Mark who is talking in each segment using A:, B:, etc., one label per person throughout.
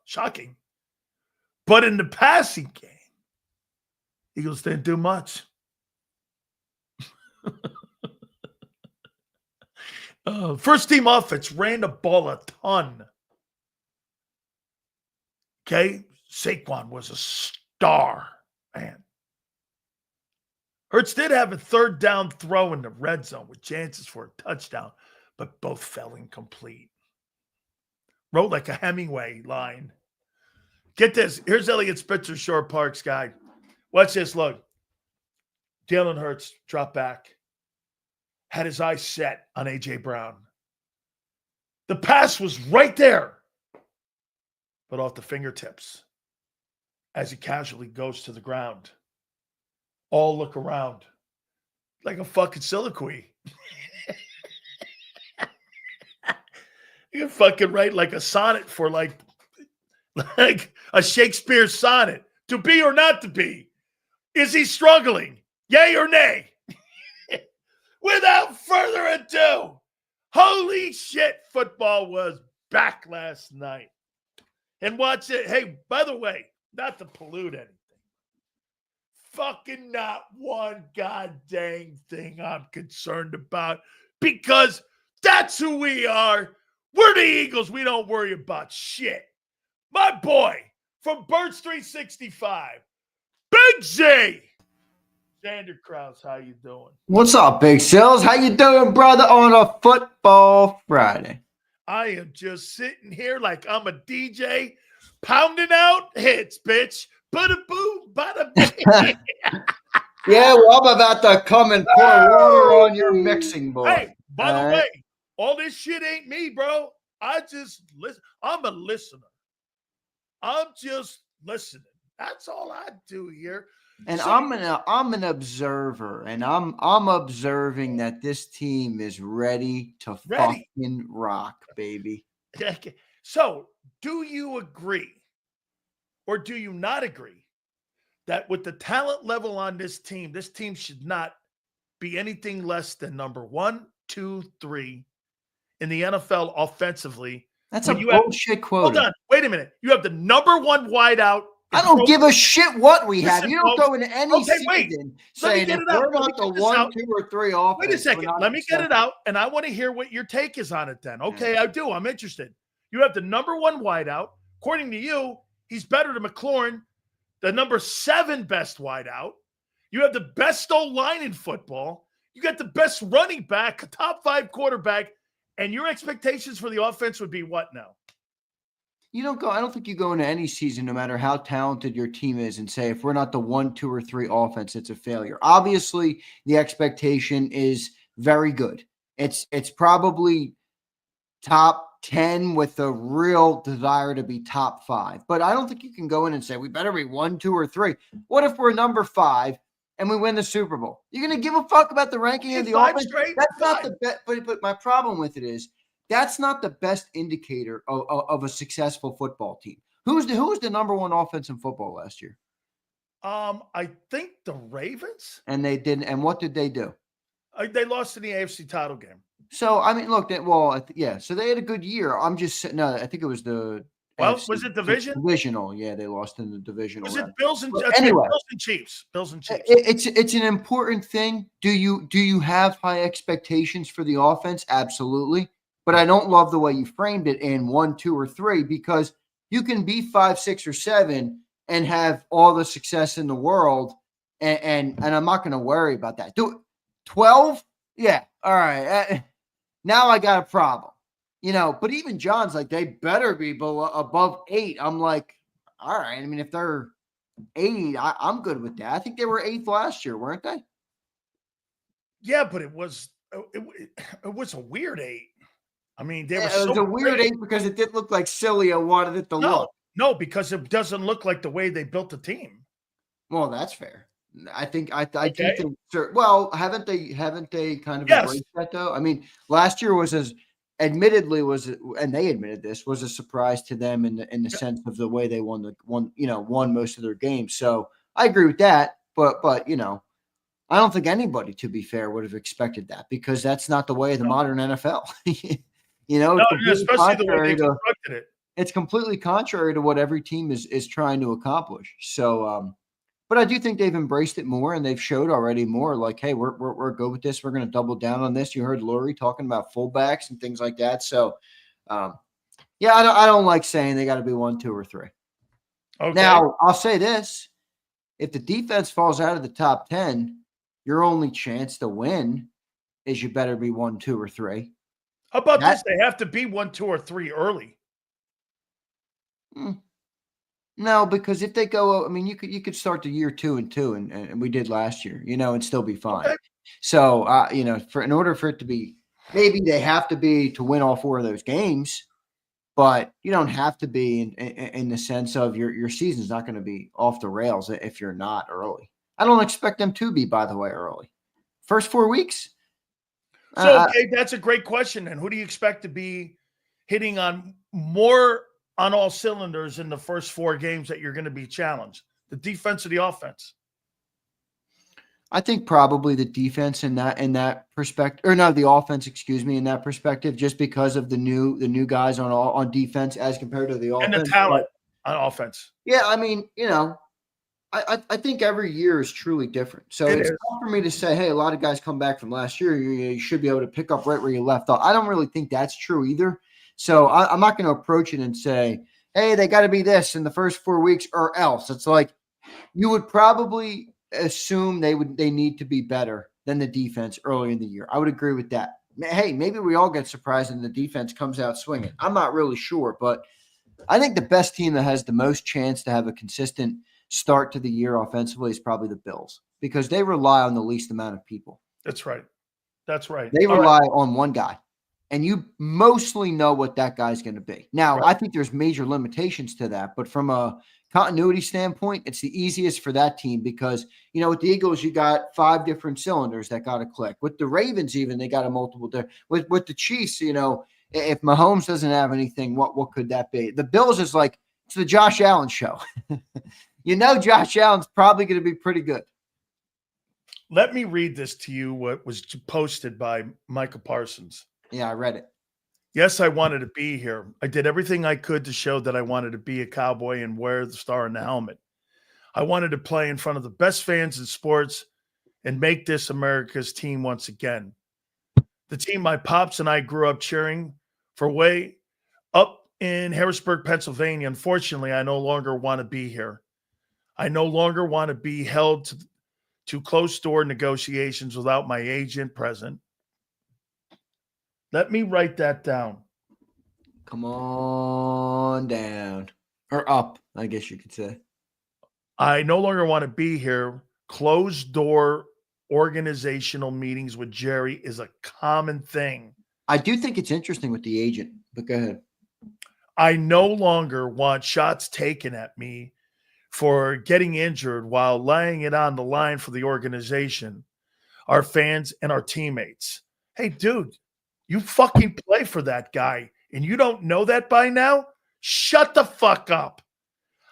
A: Shocking. But in the passing game, Eagles didn't do much. First team offense ran the ball a ton. Okay? Saquon was a star, man. Hurts did have a third down throw in the red zone with chances for a touchdown, but both fell incomplete. Wrote like a Hemingway line. Get this. Here's Elliott Spitzer, Shore Parks guy. Watch this. Look. Jalen Hurts dropped back. Had his eyes set on A.J. Brown. The pass was right there, but off the fingertips as he casually goes to the ground. All look around like a fucking soliloquy. You can fucking write like a sonnet for like a Shakespeare sonnet. To be or not to be? Is he struggling? Yay or nay? Without further ado, holy shit, football was back last night. And watch it. Hey, by the way, not to pollute anything. Fucking not one goddamn thing I'm concerned about because that's who we are. We're the Eagles. We don't worry about shit. My boy from Birds 365, Big Z. Zander Krause, how you doing?
B: What's up, Big Sills? How you doing, brother, on a football Friday?
A: I am just sitting here like I'm a DJ pounding out hits, bitch. Bada boom, bada bing.
B: Yeah, well, I'm about to come and pour water on your mixing board.
A: Hey, by the way, all this shit ain't me, bro. I just listen. I'm a listener. I'm just listening. That's all I do here.
B: And so, I'm an observer, and I'm observing that this team is ready to fucking rock, baby.
A: Okay. So, do you agree or do you not agree that with the talent level on this team should not be anything less than number 1, 2, 3 in the NFL offensively?
B: That's a bullshit quote.
A: Hold on. Wait a minute. You have the number 1 wideout.
B: I don't give a shit what we have. You don't go into any season saying if we're not the 1, 2, or 3 offense.
A: Wait a second. Let me get it out, and I want to hear what your take is on it then. Okay, I do. I'm interested. You have the number 1 wideout. According to you, he's better than McLaurin, the number 7 best wideout. You have the best O-line in football. You got the best running back, a top 5 quarterback, and your expectations for the offense would be what now?
B: I don't think you go into any season, no matter how talented your team is, and say, if we're not the 1, 2, or 3 offense, it's a failure. Obviously, the expectation is very good. It's probably top 10 with a real desire to be top 5. But I don't think you can go in and say, we better be 1, 2, or 3. What if we're number 5 and we win the Super Bowl? You're going to give a fuck about the ranking of the offense? That's not the best. But my problem with it is, that's not the best indicator of a successful football team. Who was the number 1 offense in football last year?
A: I think the Ravens.
B: And they didn't. And what did they do?
A: They lost in the AFC title game.
B: So I mean, look. So they had a good year. I'm just no. I think it was the.
A: Well,
B: AFC,
A: was it division?
B: Divisional. Yeah, they lost in the divisional.
A: Was it Bills and
B: anyway?
A: Bills and Chiefs. Bills and Chiefs.
B: It's an important thing. Do you have high expectations for the offense? Absolutely. But I don't love the way you framed it in 1, 2, or 3, because you can be 5, 6, or 7 and have all the success in the world, and I'm not going to worry about that. Do 12? Yeah, all right. Now I got a problem, But even John's like, they better be above 8. I'm like, all right. I mean, if they're 8, I'm good with that. I think they were 8th last year, weren't they?
A: Yeah, but it was a weird 8. I mean, it
B: was a weird 8 because it didn't look like Sileo wanted it to look.
A: No, because it doesn't look like the way they built the team.
B: Well, that's fair. I think do think. Well, haven't they kind of embraced that though? I mean, last year was and they admitted this, was a surprise to them in the sense of the way they won most of their games. So I agree with that, but I don't think anybody, to be fair, would have expected that, because that's not the way of the modern NFL.
A: especially the way they constructed it.
B: it's completely contrary to what every team is trying to accomplish. So, but I do think they've embraced it more, and they've showed already more like, hey, we're good with this. We're going to double down on this. You heard Lori talking about fullbacks and things like that. So, yeah, I don't like saying they got to be 1, 2, or 3.
A: Okay.
B: Now, I'll say this. If the defense falls out of the top 10, your only chance to win is you better be 1, 2, or 3.
A: How about this? They have to be 1, 2, or 3 early.
B: No, because if they go, I mean, you could start the year 2-2, and we did last year, and still be fine. Okay. So, in order for it to be, maybe they have to be to win all 4 of those games, but you don't have to be in the sense of your season's not going to be off the rails if you're not early. I don't expect them to be, by the way, early. First 4 weeks.
A: So, okay, that's a great question. And who do you expect to be hitting on more on all cylinders in the first 4 games that you're going to be challenged? The defense or the offense?
B: I think probably the defense in that perspective, or no, the offense, in that perspective, just because of the new guys on defense as compared to the offense.
A: And the talent on offense.
B: Yeah, I mean, I think every year is truly different. So it's tough for me to say, hey, a lot of guys come back from last year. You should be able to pick up right where you left off. I don't really think that's true either. So I'm not going to approach it and say, hey, they got to be this in the first 4 weeks or else. It's like you would probably assume they need to be better than the defense early in the year. I would agree with that. Hey, maybe we all get surprised and the defense comes out swinging. I'm not really sure, but I think the best team that has the most chance to have a consistent start to the year offensively is probably the Bills because they rely on the least amount of people.
A: That's right.
B: They rely on one guy, and you mostly know what that guy's going to be. Now, I think there's major limitations to that, but from a continuity standpoint, it's the easiest for that team because, with the Eagles, you got 5 different cylinders that got to click. With the Ravens, even, they got a multiple there. With the Chiefs, if Mahomes doesn't have anything, what could that be? The Bills is like, it's the Josh Allen show. Josh Allen's probably going to be pretty good.
A: Let me read this to you, what was posted by Micah Parsons.
B: Yeah, I read it.
A: Yes, I wanted to be here. I did everything I could to show that I wanted to be a Cowboy and wear the star and the helmet. I wanted to play in front of the best fans in sports and make this America's team once again. The team my pops and I grew up cheering for way up in Harrisburg, Pennsylvania. Unfortunately, I no longer want to be here. I no longer want to be held to closed-door negotiations without my agent present. Let me write that down.
B: Come on down. Or up, I guess you could say.
A: I no longer want to be here. Closed-door organizational meetings with Jerry is a common thing.
B: I do think it's interesting with the agent, but go ahead.
A: I no longer want shots taken at me for getting injured while laying it on the line for the organization, our fans, and our teammates. Hey, dude, you fucking play for that guy, and you don't know that by now? Shut the fuck up.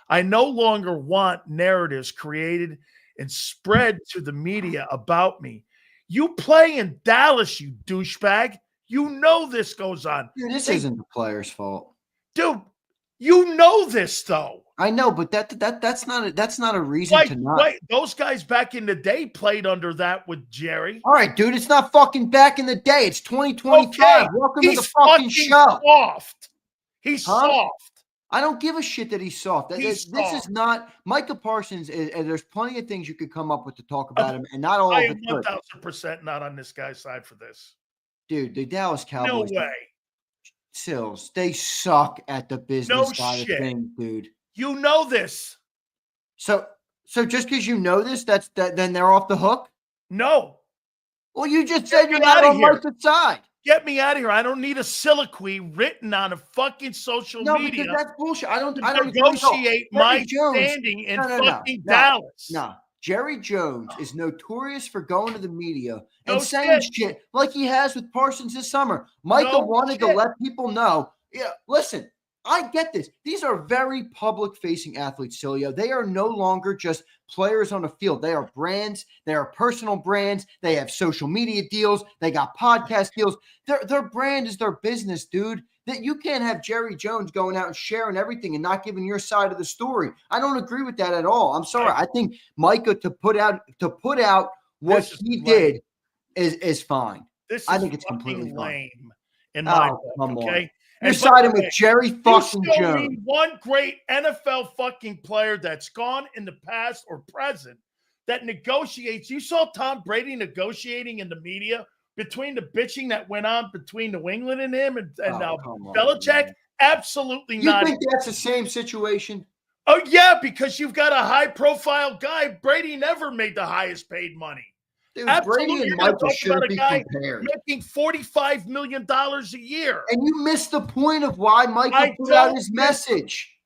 A: I no longer want narratives created and spread to the media about me. You play in Dallas, you douchebag. You know this goes on.
B: Dude, this isn't the player's fault.
A: Dude, you know this, though.
B: I know, but that's not a reason to not.
A: Wait, those guys back in the day played under that with Jerry.
B: All right, dude, it's not fucking back in the day. It's 2025.
A: Okay.
B: Welcome to the fucking show.
A: Soft. He's soft.
B: I don't give a shit that he's soft. This is not Micah Parsons. There's plenty of things you could come up with to talk about him, and not all of it.
A: I am 1,000% not on this guy's side for this.
B: Dude, the Dallas Cowboys.
A: No way.
B: Sills, they suck at the business side of things, dude.
A: You know this.
B: So just because you know this, then they're off the hook?
A: No.
B: Well, you just said you're not on Micah's side.
A: Get me out of here. I don't need a soliloquy written on a fucking social media.
B: No, because that's bullshit. I don't
A: negotiate my standing in fucking Dallas.
B: No. Jerry Jones is notorious for going to the media and saying shit like he has with Parsons this summer. Micah wanted to let people know. Yeah, listen, I get this. These are very public-facing athletes, Sileo. They are no longer just players on the field. They are brands. They are personal brands. They have social media deals. They got podcast deals. Their brand is their business, dude. that you can't have Jerry Jones going out and sharing everything and not giving your side of the story. I don't agree with that at all. I'm sorry. I think Micah to put out what he did is fine. I think it's completely
A: lame in my book,
B: come
A: okay?
B: On. You're siding with Jerry fucking
A: you show
B: Jones.
A: me one great NFL fucking player that's gone in the past or present that negotiates. You saw Tom Brady negotiating in the media between the bitching that went on between New England and him and Belichick? Absolutely not.
B: You think that's the same situation?
A: Oh, yeah, because you've got a high-profile guy. Brady never made the highest paid money.
B: Dude, Brady and Micah should be compared.
A: Making $45 million a year.
B: And you missed the point of why Micah put out his message.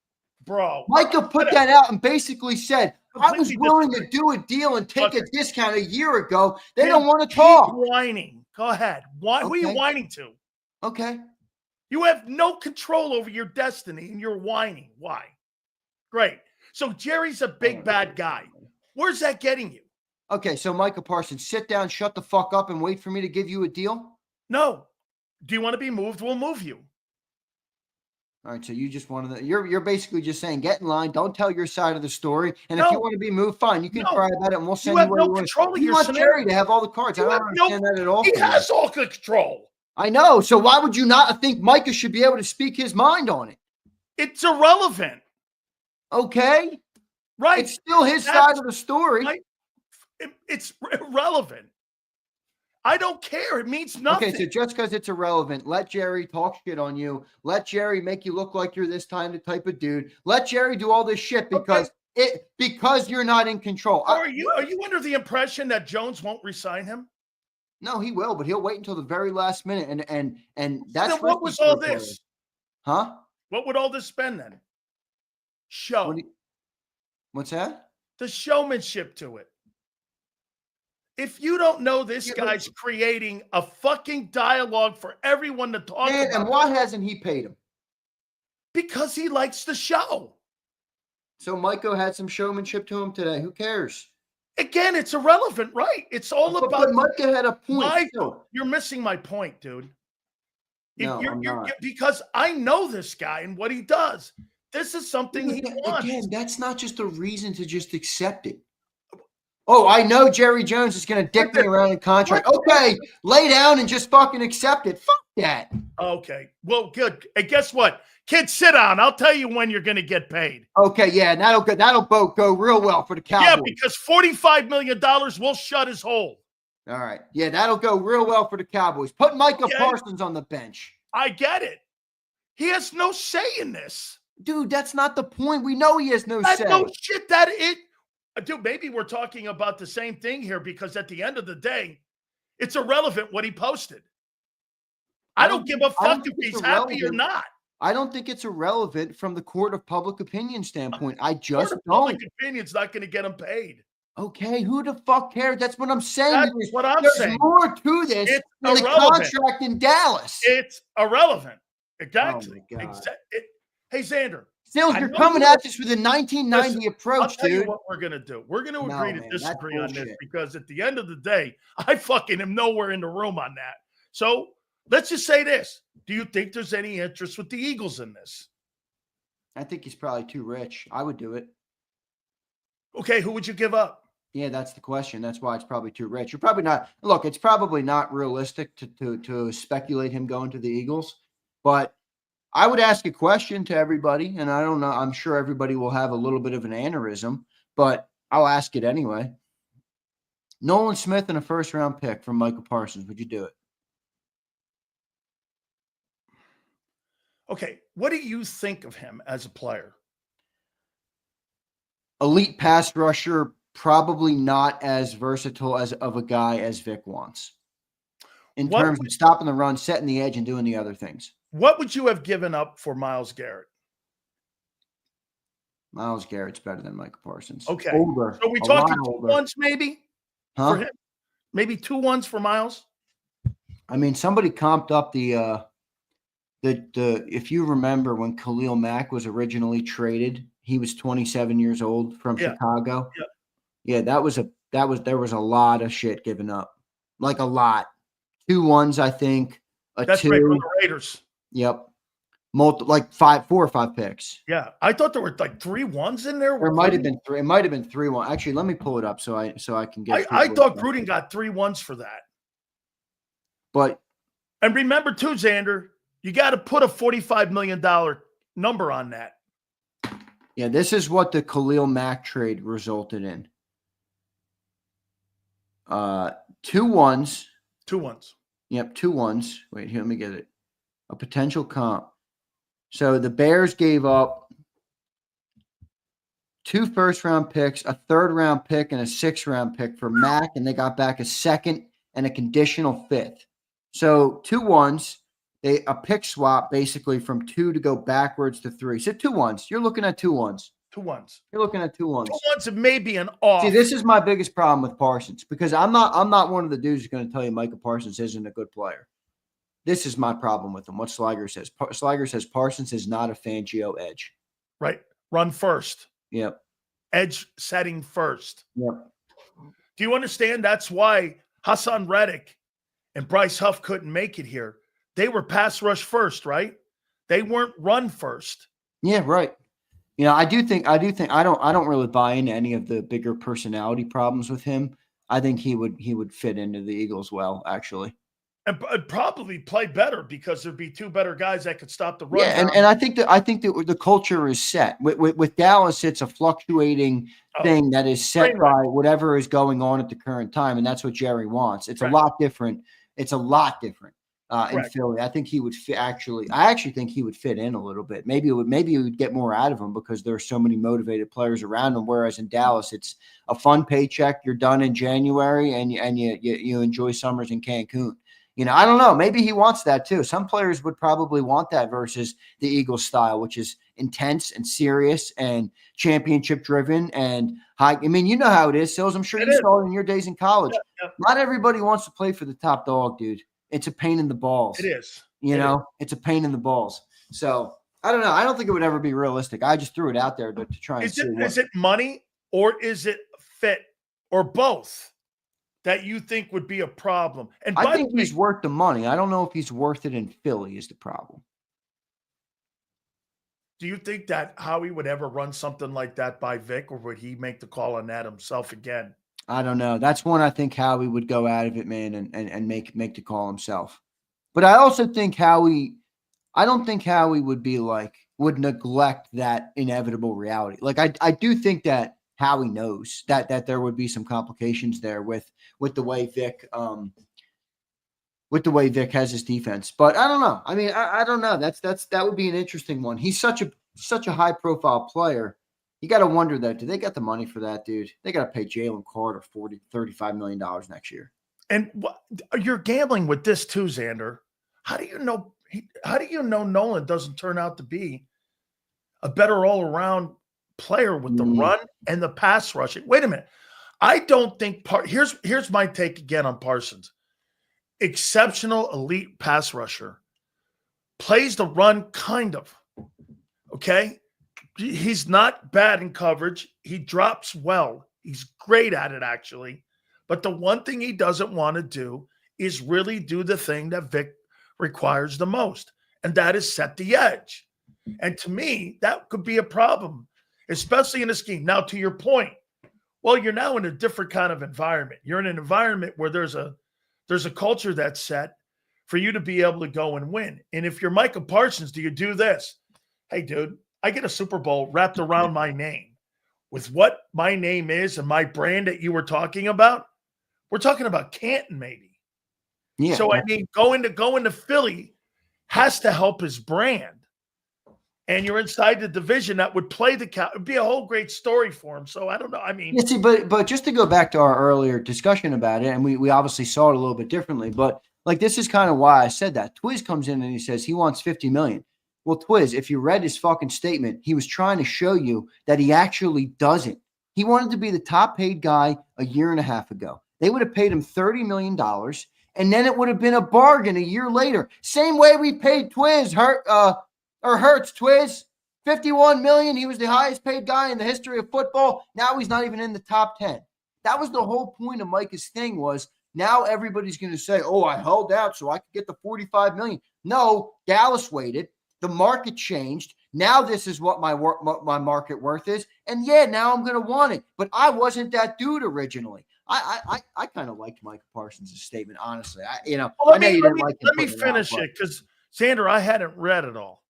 A: Bro.
B: Micah put that out and basically said, I was willing to do a deal and take a discount a year ago. They don't want to talk.
A: Whining. Go ahead. Who are you whining to?
B: Okay.
A: You have no control over your destiny and you're whining. Why? Great. So Jerry's a big bad guy. Where's that getting you?
B: Okay, so Micah Parsons, sit down, shut the fuck up, and wait for me to give you a deal?
A: No. Do you want to be moved? We'll move you.
B: All right, so you just wanted to, you're basically just saying, get in line, don't tell your side of the story, and if you want to be moved, fine, you can cry about it, and we'll send you where you want. You want Jerry to have all the cards. I don't understand that at all.
A: He has all the control.
B: I know, so why would you not think Micah should be able to speak his mind on it?
A: It's irrelevant.
B: Okay.
A: Right.
B: It's still his side of the story.
A: It's irrelevant. I don't care. It means nothing.
B: Okay, so just because it's irrelevant, let Jerry talk shit on you. Let Jerry make you look like you're this type of dude. Let Jerry do all this shit because you're not in control.
A: Are you under the impression that Jones won't resign him?
B: No, he will, but he'll wait until the very last minute. And that's
A: then what was all this?
B: Huh?
A: What would all this spend then? Show.
B: What's that?
A: The showmanship to it. If you don't know this guy's creating a fucking dialogue for everyone to talk about.
B: And why hasn't he paid him?
A: Because he likes the show.
B: So Micah had some showmanship to him today. Who cares?
A: Again, it's irrelevant, right? It's all about.
B: But Micah had a point.
A: You're missing my point, dude.
B: No, I'm not.
A: Because I know this guy and what he does. This is something he wants.
B: Again, that's not just a reason to just accept it. Oh, I know Jerry Jones is going to dick me around in contract. Okay, lay down and just fucking accept it. Fuck that.
A: Okay, well, good. And guess what? Kids, sit down. I'll tell you when you're going to get paid.
B: Okay, yeah, that'll go real well for the Cowboys.
A: Yeah, because $45 million will shut his hole.
B: All right. Yeah, that'll go real well for the Cowboys. Put Micah Parsons on the bench.
A: I get it. He has no say in this.
B: Dude, that's not the point. We know he has no say.
A: No shit, that it. Dude, maybe we're talking about the same thing here because at the end of the day, it's irrelevant what he posted. I don't give a fuck if he's happy or not.
B: I don't think it's irrelevant from the court of public opinion standpoint. I just don't.
A: Public opinion's not going to get him paid.
B: Okay, who the fuck cares? That's what I'm saying.
A: That's what I'm saying.
B: There's more to this than the contract in Dallas.
A: It's irrelevant. Exactly.
B: Oh my God.
A: Hey, Zander.
B: Sills, you're coming at this with a 1990 approach,
A: I'll tell
B: dude.
A: you what we're going to do. We're going to agree to disagree on this because at the end of the day, I fucking am nowhere in the room on that. So let's just say this. Do you think there's any interest with the Eagles in this?
B: I think he's probably too rich. I would do it.
A: Okay, who would you give up?
B: Yeah, that's the question. That's why it's probably too rich. You're probably not. Look, it's probably not realistic to speculate him going to the Eagles, but I would ask a question to everybody, and I don't know. I'm sure everybody will have a little bit of an aneurysm, but I'll ask it anyway. Nolan Smith and a first-round pick from Micah Parsons. Would you do it?
A: Okay, what do you think of him as a player?
B: Elite pass rusher, probably not as versatile as of a guy as Vic wants. In terms of stopping the run, setting the edge, and doing the other things.
A: What would you have given up for Myles Garrett?
B: Myles Garrett's better than Micah Parsons.
A: Okay.
B: Older.
A: So we talking 2 ones maybe?
B: Huh?
A: For him? Maybe 2 ones for Myles?
B: I mean, somebody comped up the if you remember when Khalil Mack was originally traded, he was 27 years old from Chicago. Yeah, there was a lot of shit given up. Like a lot. 2 ones, I think.
A: That's
B: 2.
A: right, from the Raiders.
B: Yep. like 4 or 5 picks.
A: Yeah, I thought there were like 3 ones in there.
B: There might have been 3. It might have been 3-1. Actually, let me pull it up so I can get.
A: I thought Gruden got 3 ones for that.
B: But
A: and remember too, Zander, you got to put a $45 million number on that.
B: Yeah, this is what the Khalil Mack trade resulted in. 2 ones.
A: 2 ones.
B: Yep, 2 ones. Wait, here, let me get it. A potential comp. So the Bears gave up 2 first-round picks, a 3rd-round pick, and a 6th-round pick for Mack, and they got back a 2nd and a conditional 5th. So 2 ones, a pick swap basically from 2 to go backwards to 3. So 2 ones. You're looking at 2 ones.
A: 2 ones.
B: You're looking at 2 ones.
A: 2 ones and maybe an off.
B: See, this is my biggest problem with Parsons because I'm not one of the dudes who's going to tell you Micah Parsons isn't a good player. This is my problem with him. What Sliger says. Sliger says Parsons is not a Fangio edge.
A: Right. Run first.
B: Yep.
A: Edge setting first.
B: Yep.
A: Do you understand? That's why Hassan Reddick and Bryce Huff couldn't make it here. They were pass rush first, right? They weren't run first.
B: Yeah, right. You know, I don't really buy into any of the bigger personality problems with him. I think he would fit into the Eagles well, actually.
A: And probably play better because there'd be 2 better guys that could stop the run.
B: Yeah, and I think that the culture is set. With Dallas, it's a fluctuating thing that is set by whatever is going on at the current time, and that's what Jerry wants. It's a lot different. It's a lot different in Philly. I think he would fit. I actually think he would fit in a little bit. Maybe you would get more out of him because there are so many motivated players around him. Whereas in Dallas, it's a fun paycheck. You're done in January, and you enjoy summers in Cancun. You know, I don't know. Maybe he wants that too. Some players would probably want that versus the Eagles style, which is intense and serious and championship driven and high. I mean, you know how it is, Sills. I'm sure you saw it in your days in college. Yeah. Not everybody wants to play for the top dog, dude. It's a pain in the balls.
A: It is.
B: It's a pain in the balls. So I don't know. I don't think it would ever be realistic. I just threw it out there to try and see.
A: Is it money or is it fit or both? That you think would be a problem. And
B: I think he's worth the money. I don't know if he's worth it in Philly is the problem.
A: Do you think that Howie would ever run something like that by Vic, or would he make the call on that himself again?
B: I don't know. That's one I think Howie would go out of it, man, and make the call himself. But I also think Howie – I don't think Howie would neglect that inevitable reality. Like I do think that Howie knows that there would be some complications there with the way Vic has his defense. But I don't know. I mean, I don't know. That would be an interesting one. He's such a high profile player. You got to wonder that. Do they got the money for that, dude? They got to pay Jalen Carter $35 million next year.
A: And you're gambling with this too, Zander. How do you know Nolan doesn't turn out to be a better all around player with the run and the pass rushing? Wait a minute. I don't think here's my take again on Parsons. Exceptional elite pass rusher. Plays the run kind of. Okay? He's not bad in coverage. He drops well. He's great at it, actually. But the one thing he doesn't want to do is really do the thing that Vic requires the most, and that is set the edge. And to me, that could be a problem, especially in a scheme. Now, to your point, well, you're now in a different kind of environment. You're in an environment where there's a culture that's set for you to be able to go and win. And if you're Micah Parsons, do you do this? Hey, dude, I get a Super Bowl wrapped around my name. With what my name is and my brand that you were talking about, we're talking about Canton maybe. Yeah. So, I mean, going to Philly has to help his brand. And you're inside the division that would play it would be a whole great story for him. So I don't know. I mean,
B: yeah, see, but just to go back to our earlier discussion about it, and we obviously saw it a little bit differently, but like this is kind of why I said that. Twiz comes in and he says he wants $50 million. Well, Twiz, if you read his fucking statement, he was trying to show you that he actually doesn't. He wanted to be the top paid guy a year and a half ago. They would have paid him $30 million, and then it would have been a bargain a year later. Same way we paid Twiz, Hurts, Twiz, $51 million. He was the highest paid guy in the history of football. Now he's not even in the top 10. That was the whole point of Micah's thing was now everybody's going to say, oh, I held out so I could get the $45 million. No, Dallas waited. The market changed. Now this is what my market worth is. And yeah, now I'm going to want it. But I wasn't that dude originally. I kind of liked Micah Parsons' statement, honestly.
A: Well,
B: I know you didn't like it.
A: Let me finish it because, Zander, I hadn't read it all.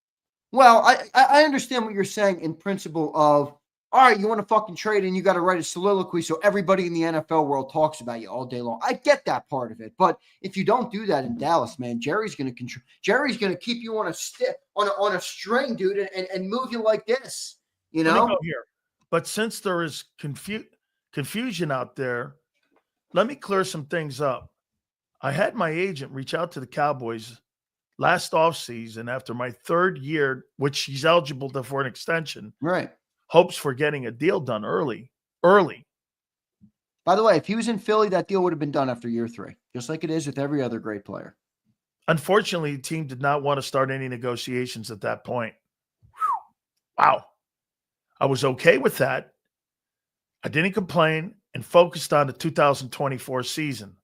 B: Well, I understand what you're saying in principle of, all right, you want to fucking trade and you got to write a soliloquy so everybody in the NFL world talks about you all day long. I get that part of it. But if you don't do that in Dallas, man, Jerry's going to keep you on a stick, on a string, dude, and move you like this, you know?
A: Let me go here. But since there is confusion out there, let me clear some things up. I had my agent reach out to the Cowboys last offseason after my third year, which he's eligible for an extension.
B: Right.
A: Hopes for getting a deal done early.
B: By the way, if he was in Philly, that deal would have been done after year 3, just like it is with every other great player.
A: Unfortunately, the team did not want to start any negotiations at that point. Whew. Wow. I was okay with that. I didn't complain and focused on the 2024 season.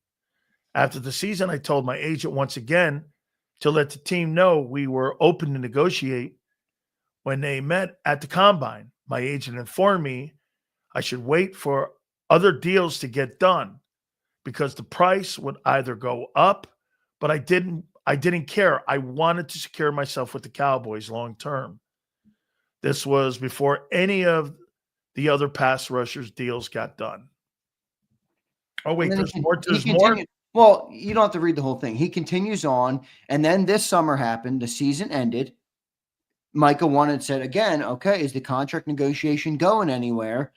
A: After the season, I told my agent once again to let the team know we were open to negotiate. When they met at the combine, my agent informed me I should wait for other deals to get done because the price would either go up, but I didn't care. I wanted to secure myself with the Cowboys long term. This was before any of the other pass rushers deals got done. Oh, wait, there's more. There's more.
B: Well, you don't have to read the whole thing. He continues on, and then this summer happened. The season ended. Micah wanted said again, okay, is the contract negotiation going anywhere?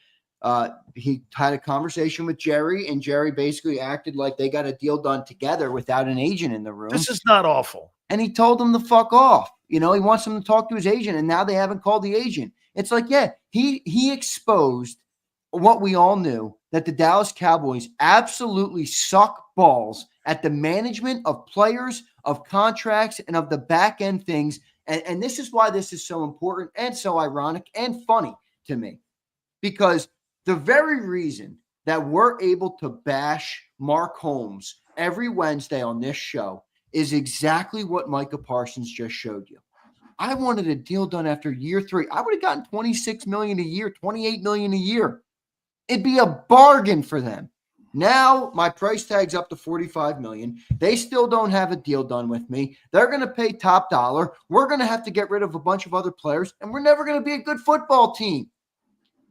B: He had a conversation with Jerry, and Jerry basically acted like they got a deal done together without an agent in the room.
A: This is not awful.
B: And he told them to fuck off. He wants them to talk to his agent, and now they haven't called the agent. It's like, yeah, he exposed what we all knew, that the Dallas Cowboys absolutely suck balls at the management of players, of contracts, and of the back end things. And this is why this is so important and so ironic and funny to me, because the very reason that we're able to bash Mark Holmes every Wednesday on this show is exactly what Micah Parsons just showed you. I wanted a deal done after year 3. I would have gotten $26 million a year, $28 million a year. It'd be a bargain for them. Now my price tag's up to $45 million. They still don't have a deal done with me. They're going to pay top dollar. We're going to have to get rid of a bunch of other players, and we're never going to be a good football team.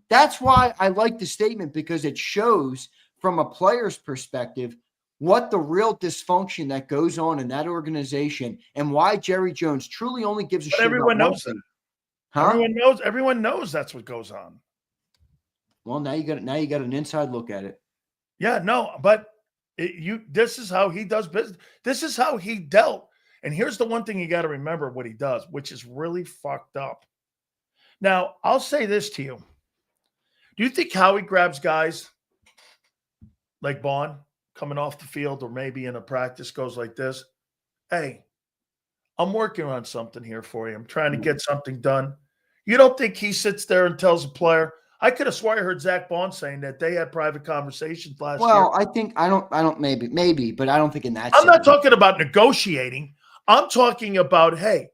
B: That's why I like the statement, because it shows from a player's perspective what the real dysfunction that goes on in that organization and why Jerry Jones truly only gives a shit.
A: Everyone knows that.
B: Huh?
A: Everyone knows that's what goes on.
B: Well, now you got an inside look at it.
A: Yeah, no, but this is how he does business. This is how he dealt. And here's the one thing you got to remember what he does, which is really fucked up. Now, I'll say this to you. Do you think Howie grabs guys like Bond coming off the field or maybe in a practice goes like this? Hey, I'm working on something here for you. I'm trying to get something done. You don't think he sits there and tells a player? I could have sworn I heard Zach Bond saying that they had private conversations last year.
B: Well, I don't maybe, but I don't think in that.
A: I'm not talking about negotiating. I'm talking about, hey,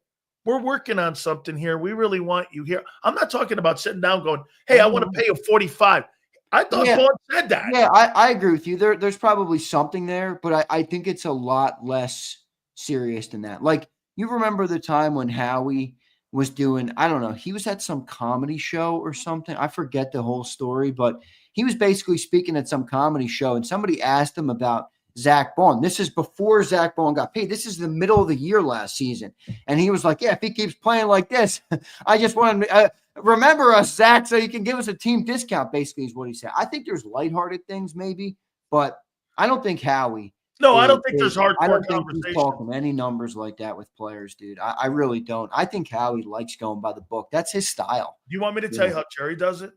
A: we're working on something here. We really want you here. I'm not talking about sitting down going, hey, I want to pay you 45. I thought Bond said that.
B: Yeah, I agree with you. There's probably something there, but I think it's a lot less serious than that. Like, you remember the time when Howie was doing, I don't know, he was at some comedy show or something. I forget the whole story, but he was basically speaking at some comedy show, and somebody asked him about Zach Bond. This is before Zach Bond got paid. This is the middle of the year last season. And he was like, yeah, if he keeps playing like this, I just want to remember us, Zach, so you can give us a team discount, basically is what he said. I think there's lighthearted things maybe, but I don't think Howie.
A: No, I don't think there's hardcore
B: I don't think
A: conversation.
B: he's talking any numbers like that with players, dude. I really don't. I think Howie likes going by the book. That's his style.
A: Do you want me to tell you how Jerry does it?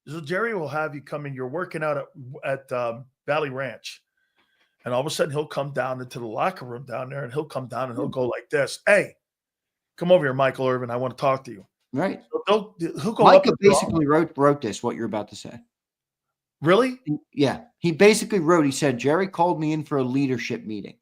A: So Jerry will have you come in. You're working out at Valley Ranch. And all of a sudden, he'll come down into the locker room down there, and he'll come down and he'll go like this. Hey, come over here, Michael Irvin. I want to talk to you.
B: Right.
A: So he'll go
B: Micah
A: up
B: basically wrote this, what you're about to say.
A: Really?
B: Yeah. He basically wrote, he said, Jerry called me in for a leadership meeting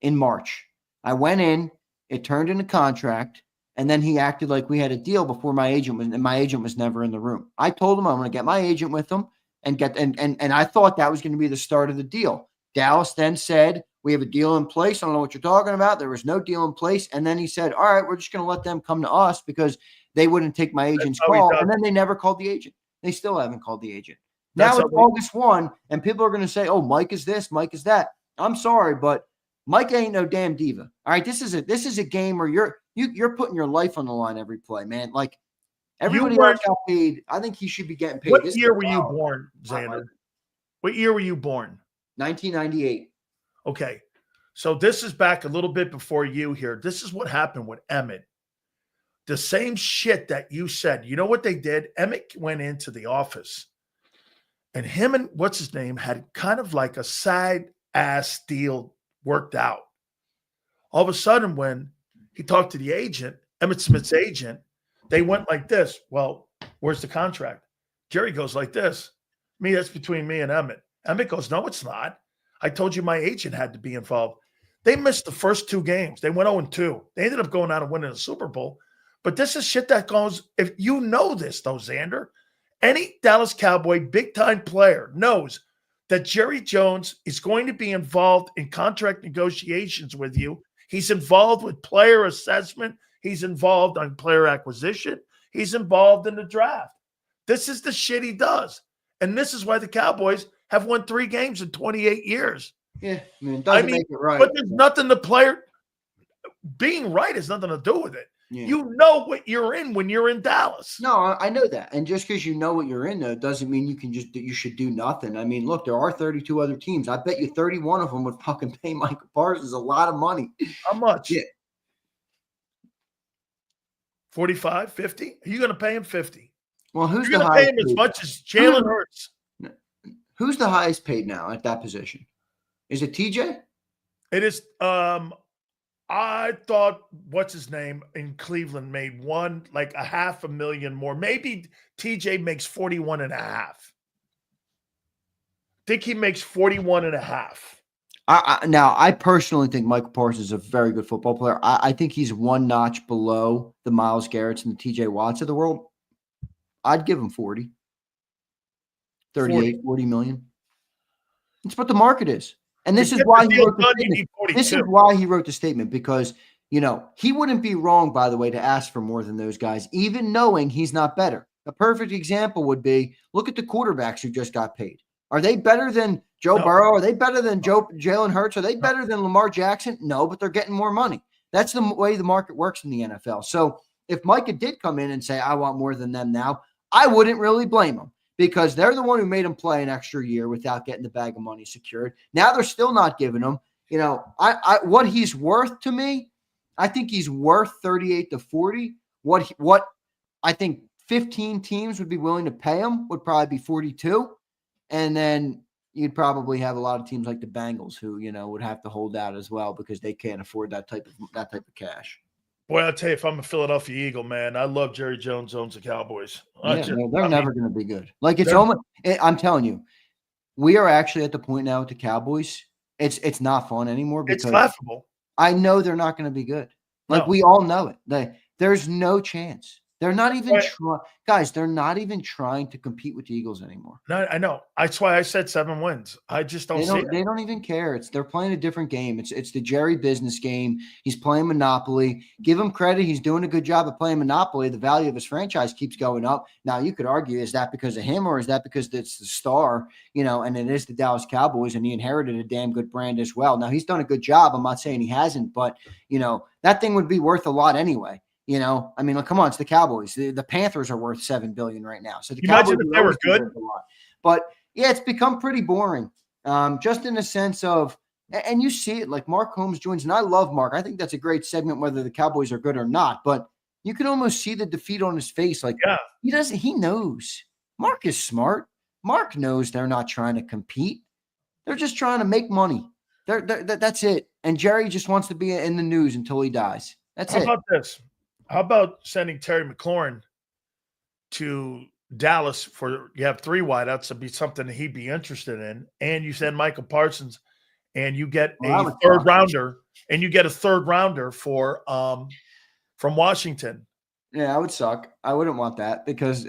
B: in March. I went in, it turned into contract, And then he acted like we had a deal before my agent was, and my agent was never in the room. I told him I'm going to get my agent with him and get, and I thought that was going to be the start of the deal. Dallas then said, we have a deal in place. I don't know what you're talking about. There was no deal in place. And then he said, all right, we're just going to let them come to us because they wouldn't take my agent's call. And then they never called the agent. They still haven't called the agent. Now it's August 1, and people are going to say, oh, Mike is this, Mike is that. I'm sorry, but Mike ain't no damn diva. All right, this is a game where you're putting your life on the line every play, man. Like everybody else got paid. I think he should be getting paid.
A: What year were you born, Zander? What year were you born?
B: 1998.
A: Okay. So this is back a little bit before you here. This is what happened with Emmett. The same shit that you said. You know what they did? Emmett went into the office and him and what's his name had kind of like a side ass deal worked out. All of a sudden, when he talked to the agent, Emmett Smith's agent, they went like this. Well, where's the contract? Jerry goes like this. That's between me and Emmett. Emmett goes, no, it's not. I told you my agent had to be involved. They missed the first 2 games. They went 0-2. They ended up going out and winning the Super Bowl. But this is shit that goes, if you know this, though, Zander, any Dallas Cowboy big-time player knows that Jerry Jones is going to be involved in contract negotiations with you. He's involved with player assessment. He's involved on player acquisition. He's involved in the draft. This is the shit he does. And this is why the Cowboys have won 3 games in 28 years.
B: Yeah, it doesn't make it right.
A: But there's nothing the player being right has nothing to do with it. Yeah. You know what you're in when you're in Dallas.
B: No, I know that. And just because you know what you're in, though, doesn't mean you should do nothing. I mean, look, there are 32 other teams. I bet you 31 of them would fucking pay Micah Parsons a lot of money.
A: How much?
B: Yeah.
A: 45, 50? Are you going to pay him 50?
B: Well, who's
A: You're
B: the
A: going to
B: highest?
A: Pay him as much as Jalen Hurts.
B: Who's the highest paid now at that position? Is it TJ?
A: It is. I thought what's his name in Cleveland made like $500,000 more. Maybe TJ makes 41.5. I think he makes 41.5.
B: Now, I personally think Michael Parsons is a very good football player. I think he's one notch below the Myles Garretts and the TJ Watts of the world. I'd give him 40. 40 million. That's what the market is. And this is why he wrote the statement. This is why he wrote the statement, because, he wouldn't be wrong, by the way, to ask for more than those guys, even knowing he's not better. A perfect example would be, look at the quarterbacks who just got paid. Are they better than Joe Burrow? Are they better than Jalen Hurts? Are they better than Lamar Jackson? No, but they're getting more money. That's the way the market works in the NFL. So if Micah did come in and say, I want more than them now, I wouldn't really blame him, because they're the one who made him play an extra year without getting the bag of money secured. Now they're still not giving him. What he's worth to me, I think he's worth 38 to 40. What I think 15 teams would be willing to pay him would probably be 42. And then you'd probably have a lot of teams like the Bengals who, would have to hold out as well because they can't afford that type of cash.
A: Boy, I'll tell you, if I'm a Philadelphia Eagle, man, I love Jerry Jones owns the Cowboys.
B: They're never going to be good. I'm telling you, we are actually at the point now with the Cowboys. It's not fun anymore because
A: it's laughable.
B: I know they're not going to be good. We all know it. There's no chance. They're not even guys. They're not even trying to compete with the Eagles anymore.
A: No, I know. That's why I said 7 wins. I just don't see it.
B: They don't even care. They're playing a different game. It's the Jerry business game. He's playing Monopoly. Give him credit. He's doing a good job of playing Monopoly. The value of his franchise keeps going up. Now you could argue, is that because of him or is that because it's the star? And it is the Dallas Cowboys, and he inherited a damn good brand as well. Now he's done a good job. I'm not saying he hasn't, but that thing would be worth a lot anyway. Come on, it's the Cowboys. The Panthers are worth $7 billion right now. So the Cowboys
A: imagine if they were good.
B: A lot. But yeah, it's become pretty boring. Just in the sense of, and you see it, like Mark Holmes joins, and I love Mark. I think that's a great segment, whether the Cowboys are good or not. But you can almost see the defeat on his face. He knows. Mark is smart. Mark knows they're not trying to compete. They're just trying to make money. That's it. And Jerry just wants to be in the news until he dies. That's it.
A: How about this? How about sending Terry McLaurin to Dallas you have 3 wideouts to be something that he'd be interested in, and you send Michael Parsons, and you get a third rounder, for from Washington.
B: Yeah, that would suck. I wouldn't want that because,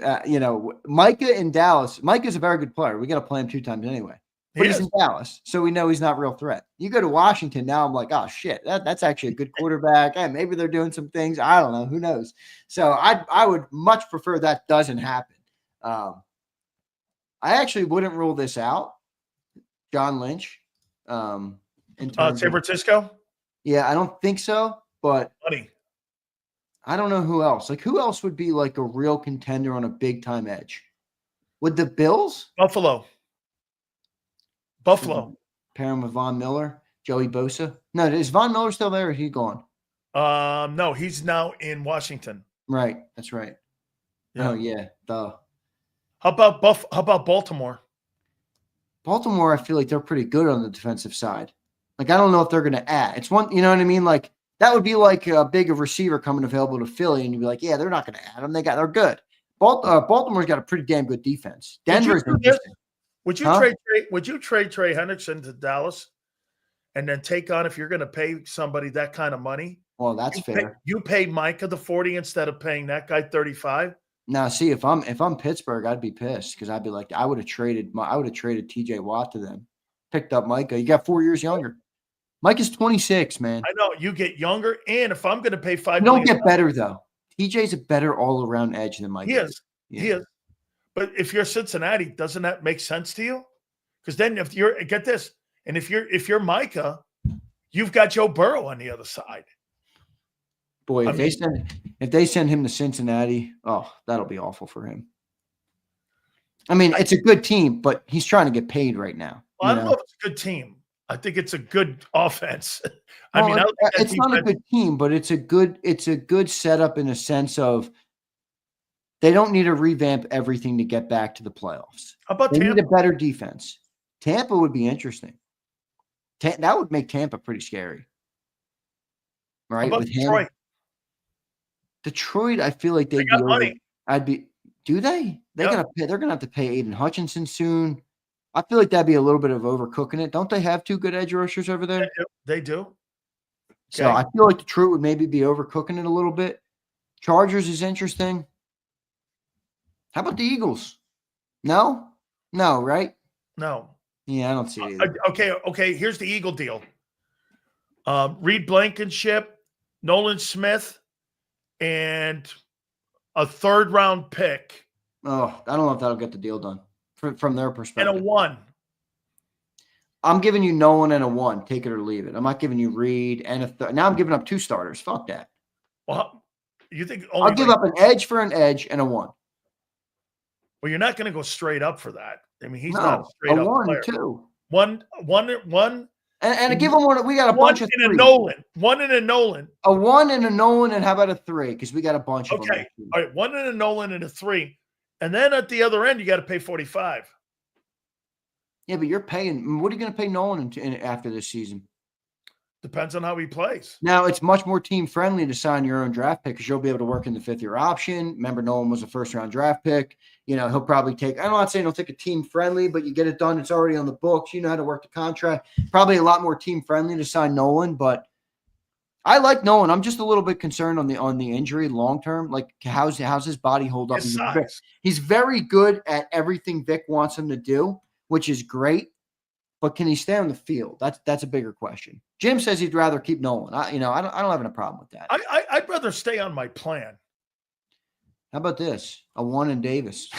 B: Micah in Dallas, Micah's a very good player. We got to play him 2 times anyway. But he's in Dallas, so we know he's not a real threat. You go to Washington, now I'm like, oh, shit, that's actually a good quarterback. Hey, maybe they're doing some things. I don't know. Who knows? So I would much prefer that doesn't happen. I actually wouldn't rule this out. John Lynch. In terms
A: San Francisco?
B: Yeah, I don't think so, but
A: Money.
B: I don't know who else. Like, who else would be like a real contender on a big-time edge? Would the Bills?
A: Buffalo.
B: Pair him with Von Miller, Joey Bosa. No, is Von Miller still there or is he gone?
A: No, he's now in Washington.
B: Right, that's right. Yeah. Oh, yeah. Duh.
A: How about Baltimore?
B: Baltimore, I feel like they're pretty good on the defensive side. Like, I don't know if they're going to add. It's one, you know what I mean? Like, that would be like a big receiver coming available to Philly, and you'd be like, yeah, they're not going to add them. They're good. Baltimore's got a pretty damn good defense. Denver's interesting.
A: Would you trade Trey Hendrickson to Dallas and then take on, if you're going to pay somebody that kind of money?
B: Well, that's fair.
A: You pay Micah the 40 instead of paying that guy 35.
B: Now, see, if I'm Pittsburgh, I'd be pissed because I'd be like, I would have traded TJ Watt to them, picked up Micah. You got 4 years younger. Micah's 26, man.
A: I know you get younger, and if I'm going to pay $5
B: million, you don't get better though. TJ's a better all around edge than Micah.
A: He is. Yeah. He is. But if you're Cincinnati, doesn't that make sense to you? Because then if you're Micah, you've got Joe Burrow on the other side.
B: Boy, if they send him to Cincinnati, oh, that'll be awful for him. I mean, it's a good team, but he's trying to get paid right now.
A: Well, I don't know if it's a good team. I think it's a good offense.
B: It's not a good team, but it's a good setup in a sense of they don't need to revamp everything to get back to the playoffs.
A: How about
B: Tampa? Need a better defense. Tampa would be interesting. That would make Tampa pretty scary. Right?
A: How about Detroit?
B: Detroit, I feel like they
A: got money.
B: Do they? They're gonna have to pay Aiden Hutchinson soon. I feel like that'd be a little bit of overcooking it. Don't they have 2 good edge rushers over there?
A: They do. Okay.
B: So I feel like Detroit would maybe be overcooking it a little bit. Chargers is interesting. How about the Eagles? No, right?
A: No.
B: Yeah, I don't see it either.
A: Okay. Here's the Eagle deal. Reed Blankenship, Nolan Smith, and a 3rd-round pick.
B: Oh, I don't know if that'll get the deal done from their perspective.
A: And a 1.
B: I'm giving you Nolan and a 1. Take it or leave it. I'm not giving you Reed and a third. Now I'm giving up 2 starters. Fuck that.
A: Well, you think
B: I'll give up an edge for an edge and a 1.
A: Well, you're not going to go straight up for that. I mean, he's not a straight up
B: 1
A: player.
B: 2.
A: One.
B: And give him one. We got a bunch of
A: 1 and a Nolan. 1 and a Nolan.
B: A 1 and a Nolan, and how about a 3? Because we got a bunch of them.
A: Okay. All right. 1 and a Nolan and a 3. And then at the other end, you got to pay 45.
B: Yeah, but you're paying. What are you going to pay Nolan after this season?
A: Depends on how he plays.
B: Now, it's much more team friendly to sign your own draft pick because you'll be able to work in the 5th-year option. Remember, Nolan was a 1st-round draft pick. He'll probably take, I'm not saying he'll take a team friendly, but you get it done. It's already on the books. You know how to work the contract. Probably a lot more team friendly to sign Nolan, but I like Nolan. I'm just a little bit concerned on the injury long term. Like, how's his body hold up? He's very good at everything Vic wants him to do, which is great. But can he stay on the field? That's a bigger question. Jim says he'd rather keep Nolan. I don't have a problem with that.
A: I'd rather stay on my plan.
B: How about this? A 1 in Davis.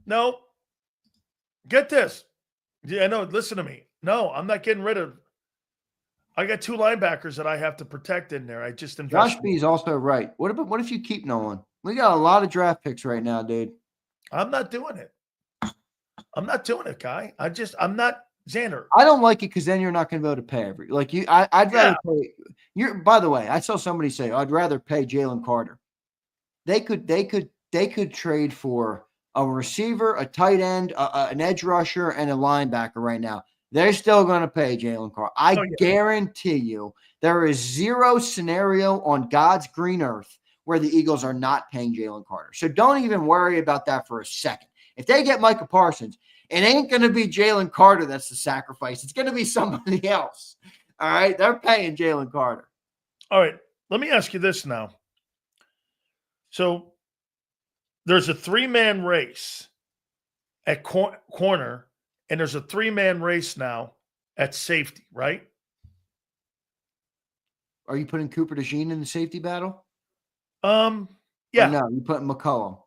A: No. Get this. Yeah, no, listen to me. No, I'm not getting rid of. I got 2 linebackers that I have to protect in there. I just invest.
B: Josh B is also right. What if you keep Nolan? We got a lot of draft picks right now, dude.
A: I'm not doing it. I'm not doing it, Guy. I'm not Zander.
B: I don't like it because then you're not going to be able to pay I'd rather pay. By the way, I saw somebody say I'd rather pay Jalen Carter. They could trade for a receiver, a tight end, an edge rusher, and a linebacker right now. They're still going to pay Jalen Carter. I guarantee you there is 0 scenario on God's green earth where the Eagles are not paying Jalen Carter. So don't even worry about that for a second. If they get Micah Parsons, it ain't going to be Jalen Carter that's the sacrifice. It's going to be somebody else. All right? They're paying Jalen Carter.
A: All right. let me ask you this now. So there's a 3-man race at corner, and there's a 3-man race now at safety, right?
B: Are you putting Cooper DeJean in the safety battle?
A: Yeah.
B: Or no, you putting McCollum.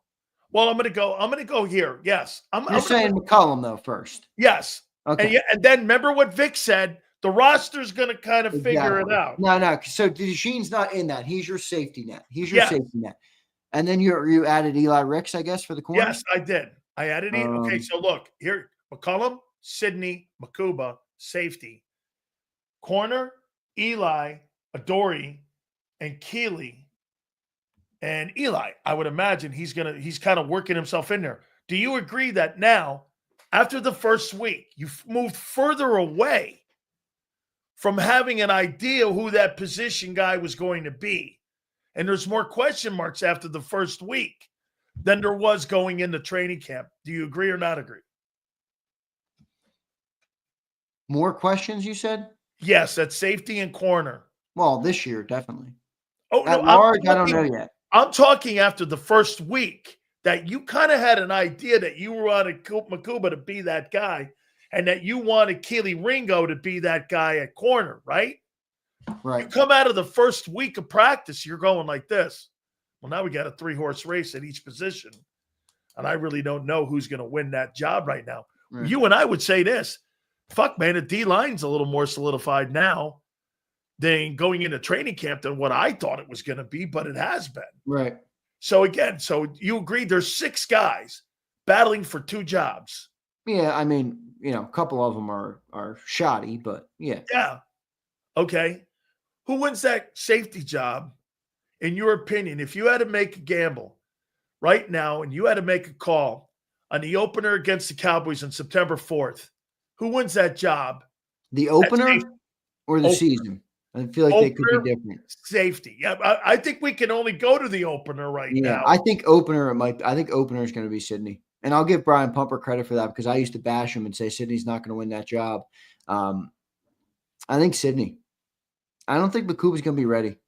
A: Well, I'm gonna go here. Yes.
B: You're saying McCollum though first.
A: Yes.
B: Okay.
A: And then remember what Vic said. The roster's gonna kind of figure it out.
B: No. So DeJean's not in that. He's your safety net. Safety net. And then you added Eli Ricks, I guess, for the corner.
A: Yes, I did. I added it. Okay, so look here: McCollum, Sidney, Makuba, safety, corner, Eli, Adoree, and Keeley. And Eli, I would imagine he's kind of working himself in there. Do you agree that now, after the first week, you've moved further away from having an idea who that position guy was going to be? And there's more question marks after the first week than there was going into training camp. Do you agree or not agree?
B: More questions, you said?
A: Yes, at safety and corner.
B: Well, this year, definitely.
A: Oh,
B: at large, I don't know yet.
A: I'm talking after the first week that you kind of had an idea that you wanted Makuba to be that guy and that you wanted Keely Ringo to be that guy at corner, right?
B: Right.
A: You come out of the first week of practice, you're going like this. Well, now we got a 3-horse race at each position. And I really don't know who's going to win that job right now. Right. You and I would say this. Fuck, man, the D-line's a little more solidified now than going into training camp than what I thought it was going to be, but it has been.
B: Right.
A: So again, you agree there's 6 guys battling for 2 jobs.
B: Yeah, I mean, a couple of them are shoddy, but yeah.
A: Yeah. Okay. Who wins that safety job, in your opinion? If you had to make a gamble right now and you had to make a call on the opener against the Cowboys on September 4th, who wins that job?
B: The opener or the season? I feel like they could be different.
A: Safety. Yeah, I think we can only go to the opener now.
B: I think opener I think opener is going to be Sidney. And I'll give Brian Pumper credit for that because I used to bash him and say Sidney's not going to win that job. I think Sidney. I don't think Makuba's going to be ready.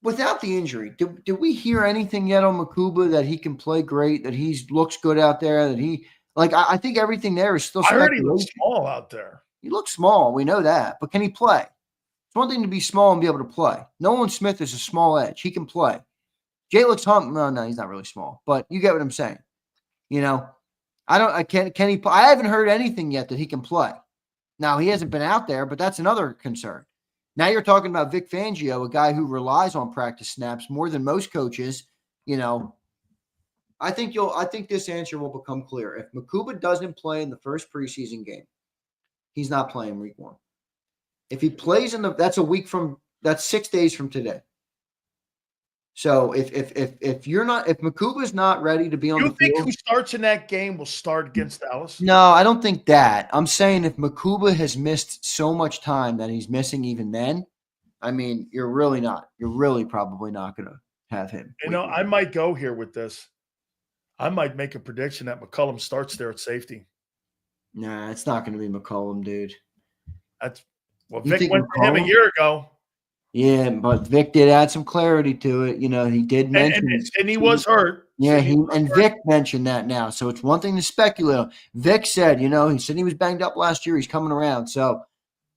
B: Without the injury, did we hear anything yet on Makuba that he can play great, that he looks good out there, that he I think everything there is still.
A: I heard he looks small out there.
B: He looks small. We know that. But can he play? It's one thing to be small and be able to play. Nolan Smith is a small edge. He can play. Jalen Hunt, no, he's not really small. But you get what I'm saying. Can he play? I haven't heard anything yet that he can play. Now, he hasn't been out there, but that's another concern. Now you're talking about Vic Fangio, a guy who relies on practice snaps more than most coaches. I think this answer will become clear. If Makuba doesn't play in the first preseason game, he's not playing week 1. If he plays that's 6 days from today. So if Makuba's not ready to be on the field. You think
A: who starts in that game will start against Dallas?
B: No, I don't think that. I'm saying if Makuba has missed so much time that he's missing even then, I mean, you're really probably not going to have him.
A: I might go here with this. I might make a prediction that McCollum starts there at safety.
B: Nah, it's not going to be McCollum, dude.
A: Vic went to him a year ago.
B: Yeah, but Vic did add some clarity to it. He did mention
A: and he was hurt.
B: Yeah, Vic mentioned that now. So it's one thing to speculate on. Vic said, he said he was banged up last year. He's coming around. So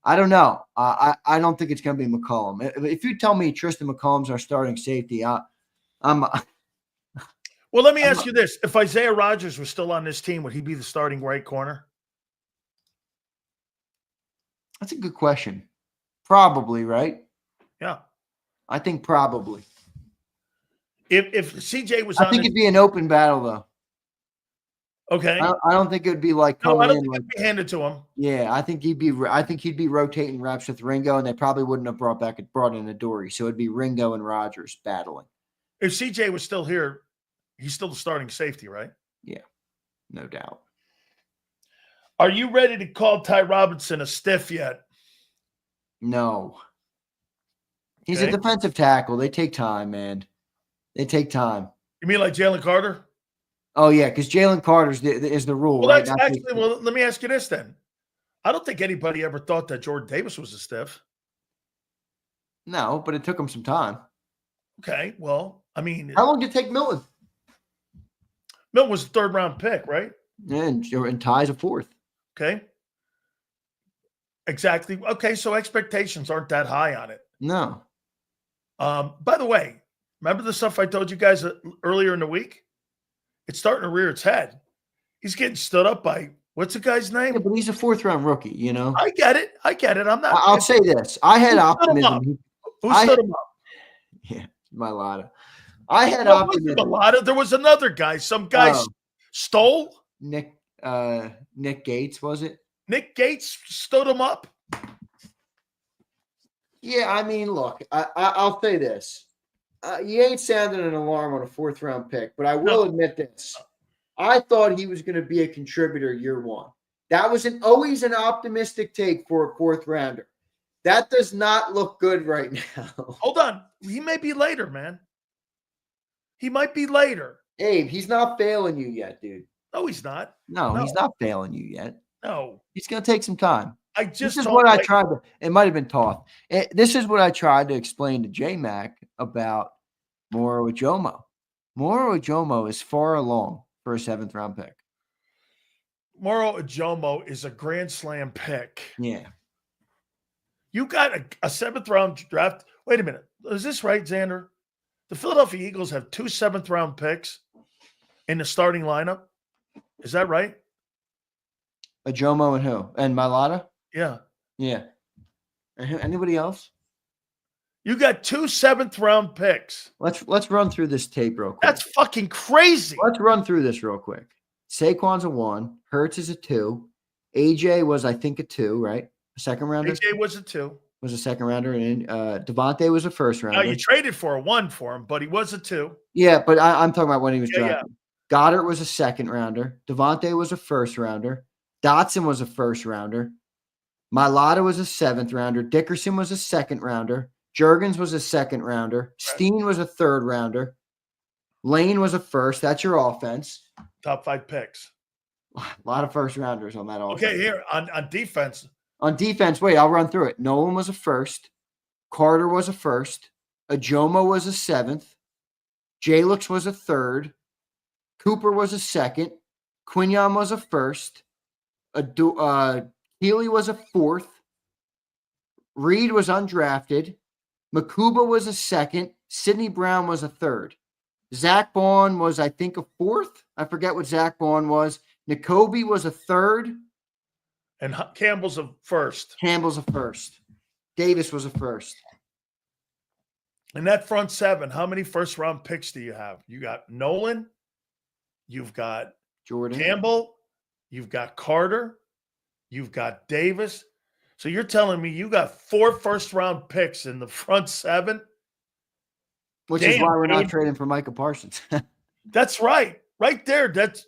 B: I don't know. I don't think it's going to be McCollum. If you tell me Tristan McCollum's our starting safety, I'm
A: Well, let me ask you this. If Isaiah Rodgers was still on this team, would he be the starting right corner?
B: That's a good question. Probably, right?
A: Yeah.
B: I think probably.
A: If CJ was
B: I think it'd be an open battle, though.
A: Okay.
B: I don't think it would be like
A: coming I don't think it'd be handed to him.
B: Yeah, I think he'd be rotating reps with Ringo, and they probably wouldn't have brought in Adoree. So it'd be Ringo and Rodgers battling.
A: If CJ was still here, he's still the starting safety, right?
B: Yeah, no doubt.
A: Are you ready to call Ty Robinson a stiff yet?
B: No. He's a defensive tackle. They take time, man. They take time.
A: You mean like Jalen Carter?
B: Oh, yeah, because Jalen Carter is the rule.
A: Well, right? Let me ask you this then. I don't think anybody ever thought that Jordan Davis was a stiff.
B: No, but it took him some time.
A: Okay, well, I mean,
B: How long did it take Milton?
A: Milton was a 3rd-round pick, right?
B: And Ty's a 4th.
A: Okay. Exactly. Okay, so expectations aren't that high on it.
B: No.
A: By the way, remember the stuff I told you guys earlier in the week? It's starting to rear its head. He's getting stood up by, what's the guy's name?
B: Yeah, but he's a 4th-round rookie, you know?
A: I get it. I'm not.
B: I'll say this. I had optimism.
A: Who stood him up?
B: Yeah, Milata. I had
A: Well,
B: optimism.
A: Milata. There was another guy. Some guy stole.
B: Nick Gates, was it?
A: Nick Gates stood him up.
B: Yeah, I mean, look, I'll say this. You ain't sounding an alarm on a 4th-round pick, but I will admit this. I thought he was going to be a contributor year 1. That was always an optimistic take for a 4th-rounder. That does not look good right now.
A: Hold on. He may be later, man. He might be later.
B: Abe, he's not failing you yet, dude.
A: No, he's not.
B: No, he's not failing you yet.
A: No.
B: He's going to take some time.
A: This
B: is what I tried to – it might have been taught. This is what I tried to explain to J-Mac about Moro Ojomo. Moro Ojomo is far along for a 7th-round pick.
A: Moro Ojomo is a Grand Slam pick.
B: Yeah.
A: You got a 7th-round draft. Wait a minute. Is this right, Zander? The Philadelphia Eagles have 2 7th-round picks in the starting lineup. Is that right?
B: Ojomo and who? And Milata?
A: Yeah.
B: Yeah. Anybody else?
A: You got 2 7th-round picks.
B: Let's run through this tape real quick.
A: That's fucking crazy.
B: Let's run through this real quick. Saquon's a 1. Hurts is a 2. AJ was, I think, a 2, right? A 2nd-rounder?
A: AJ was a 2.
B: Was a 2nd-rounder. And Devontae was a 1st-rounder.
A: Now, you traded for a 1 for him, but he was a 2.
B: Yeah, but I'm talking about when he was drafted.
A: Yeah.
B: Goddard was a 2nd-rounder. Devontae was a 1st-rounder. Dotson was a 1st-rounder. Milata was a 7th-rounder. Dickerson was a 2nd-rounder. Juergens was a 2nd-rounder. Steen was a 3rd-rounder. Lane was a 1st. That's your offense.
A: Top 5 picks.
B: A lot of 1st-rounders on that offense.
A: Okay, here on defense.
B: On defense, wait, I'll run through it. Nolan was a 1st. Carter was a 1st. Ojomo was a 7th. Jalix was a 3rd. Cooper was a 2nd. Quinion was a 1st. Healy was a 4th. Reed was undrafted. Makuba was a 2nd. Sidney Brown was a 3rd. Zach Bond was, I think, a 4th. I forget what Zach Bond was. N'Kobe was a 3rd.
A: And Campbell's a 1st.
B: Campbell's a 1st. Davis was a 1st.
A: In that front 7, how many 1st-round picks do you have? You got Nolan. You've got
B: Jordan
A: Campbell. You've got Carter. You've got Davis. So you're telling me you got 4 1st-round picks in the front 7?
B: Which is why we're not trading for Micah Parsons.
A: That's right. Right there. That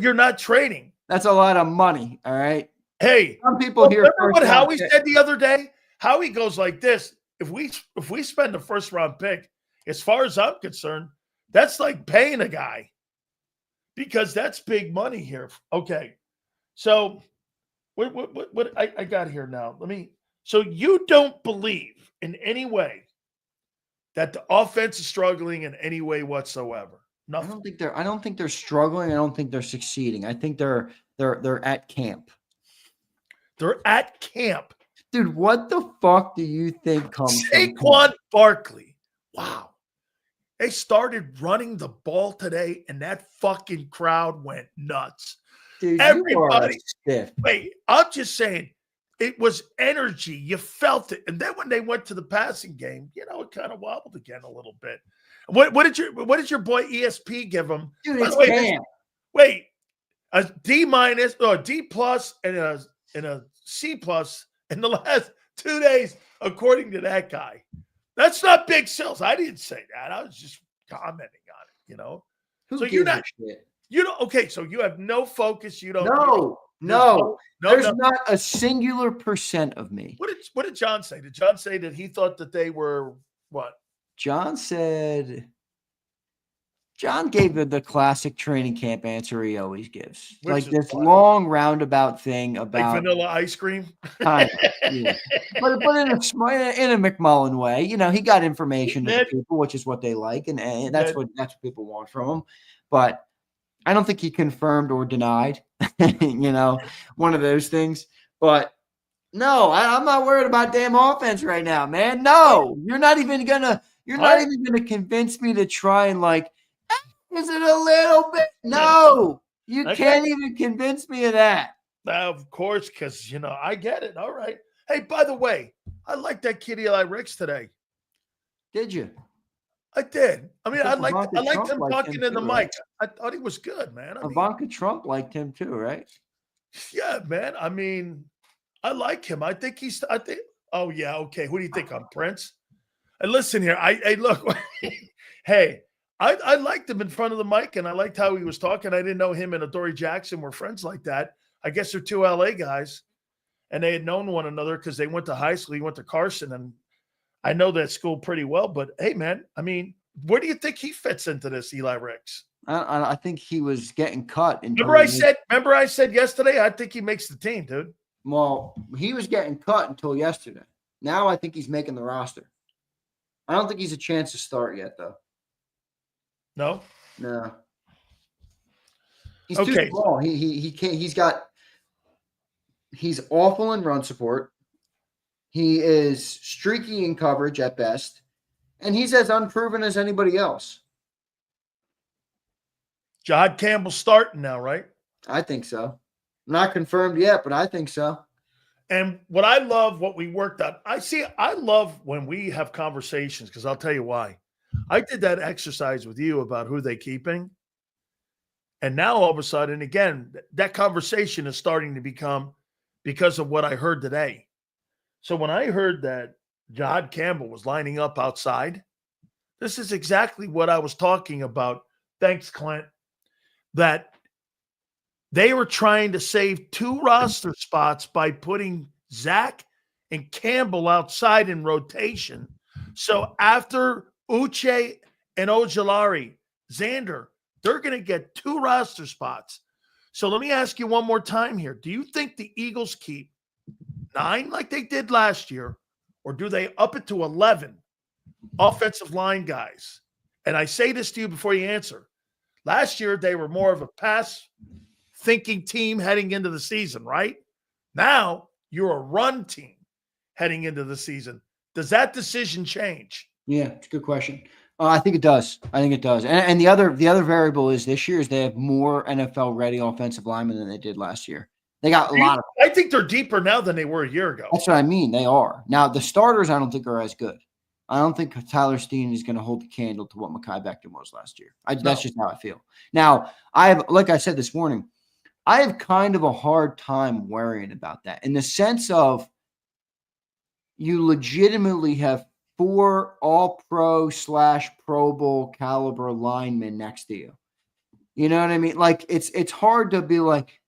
A: you're not trading.
B: That's a lot of money. All right.
A: Hey,
B: some people here.
A: Remember what Howie said the other day? Howie goes like this: if we spend a 1st-round pick, as far as I'm concerned, that's like paying a guy, because that's big money here. Okay, so what I got here now? So you don't believe in any way that the offense is struggling in any way whatsoever? Nothing.
B: I don't think they're struggling. I don't think they're succeeding. I think they're at camp.
A: They're at camp.
B: Dude, what the fuck do you think comes from
A: Saquon Barkley? Wow. They started running the ball today, and that fucking crowd went nuts.
B: Dude,
A: everybody.
B: Stiff.
A: Wait, I'm just saying, it was energy. You felt it. And then when they went to the passing game, it kind of wobbled again a little bit. What did your boy ESP give him?
B: Dude, it's camp.
A: Wait, a D- or a D+ and a C+ in the last 2 days, according to that guy. That's not big sales. I didn't say that. I was just commenting on it,
B: Who
A: so
B: gives
A: you're not
B: a shit?
A: Okay, so you have no focus. You don't.
B: No. There's not a singular % of me.
A: What did John say? Did John say that he thought that they were what?
B: John said John gave the classic training camp answer he always gives.
A: Which
B: Like
A: is
B: this
A: what?
B: long roundabout thing
A: Like
B: about
A: vanilla ice cream?
B: kind of, yeah. But in a McMullen way, he got information to the people, which is what they like, and that's what people want from him. But I don't think he confirmed or denied, one of those things. But no, I'm not worried about damn offense right now, man. No, you're not even gonna convince me to try and is it a little bit? No, you can't even convince me of that.
A: Of course, because I get it. All right. Hey, by the way, I like that kid Eli Ricks today.
B: Did you?
A: I did. I mean, I liked
B: Trump
A: him talking in the mic.
B: Right?
A: I thought he was good, man.
B: Ivanka Trump liked him too, right?
A: Yeah, man. I mean, I like him. I think. Oh yeah. Okay. Who do you think? I'm Prince. And listen here. I look. Hey, I liked him in front of the mic, and I liked how he was talking. I didn't know him and Adoree Jackson were friends like that. I guess they're two LA guys, and they had known one another because they went to high school. He went to Carson, and I know that school pretty well. But hey, man, I mean, where do you think he fits into this, Eli Ricks?
B: I think he was getting cut.
A: Remember I said yesterday, I think he makes the team, dude.
B: Well, he was getting cut until yesterday. Now I think he's making the roster. I don't think he's a chance to start yet, though.
A: No.
B: He's too small. He can't. He's awful in run support. He is streaky in coverage at best, and he's as unproven as anybody else.
A: Jod Campbell's starting now, right?
B: I think so. Not confirmed yet, but I think so.
A: And what we worked on, I love when we have conversations, because I'll tell you why. I did that exercise with you about who they keeping. And now all of a sudden, again, that conversation is starting to become because of what I heard today. So when I heard that Jod Campbell was lining up outside, this is exactly what I was talking about. Thanks, Clint. That they were trying to save 2 roster spots by putting Zach and Campbell outside in rotation. So after Uche and Ojulari, Zander, they're going to get 2 roster spots. So let me ask you one more time here. Do you think the Eagles keep 9 like they did last year, or do they up it to 11 offensive line guys? And I say this to you before you answer. Last year, they were more of a pass-thinking team heading into the season, right? Now, you're a run team heading into the season. Does that decision change?
B: Yeah, it's a good question. I think it does. And the other variable is this year is they have more NFL-ready offensive linemen than they did last year. They got a lot of
A: – I think they're deeper now than they were a year ago.
B: That's what I mean. They are. Now, the starters I don't think are as good. I don't think Tyler Steen is going to hold the candle to what Micah Becton was last year. That's just how I feel. Now, like I said this morning, I have kind of a hard time worrying about that in the sense of you legitimately have 4 all-pro / Pro Bowl caliber linemen next to you. You know what I mean? Like it's hard to be like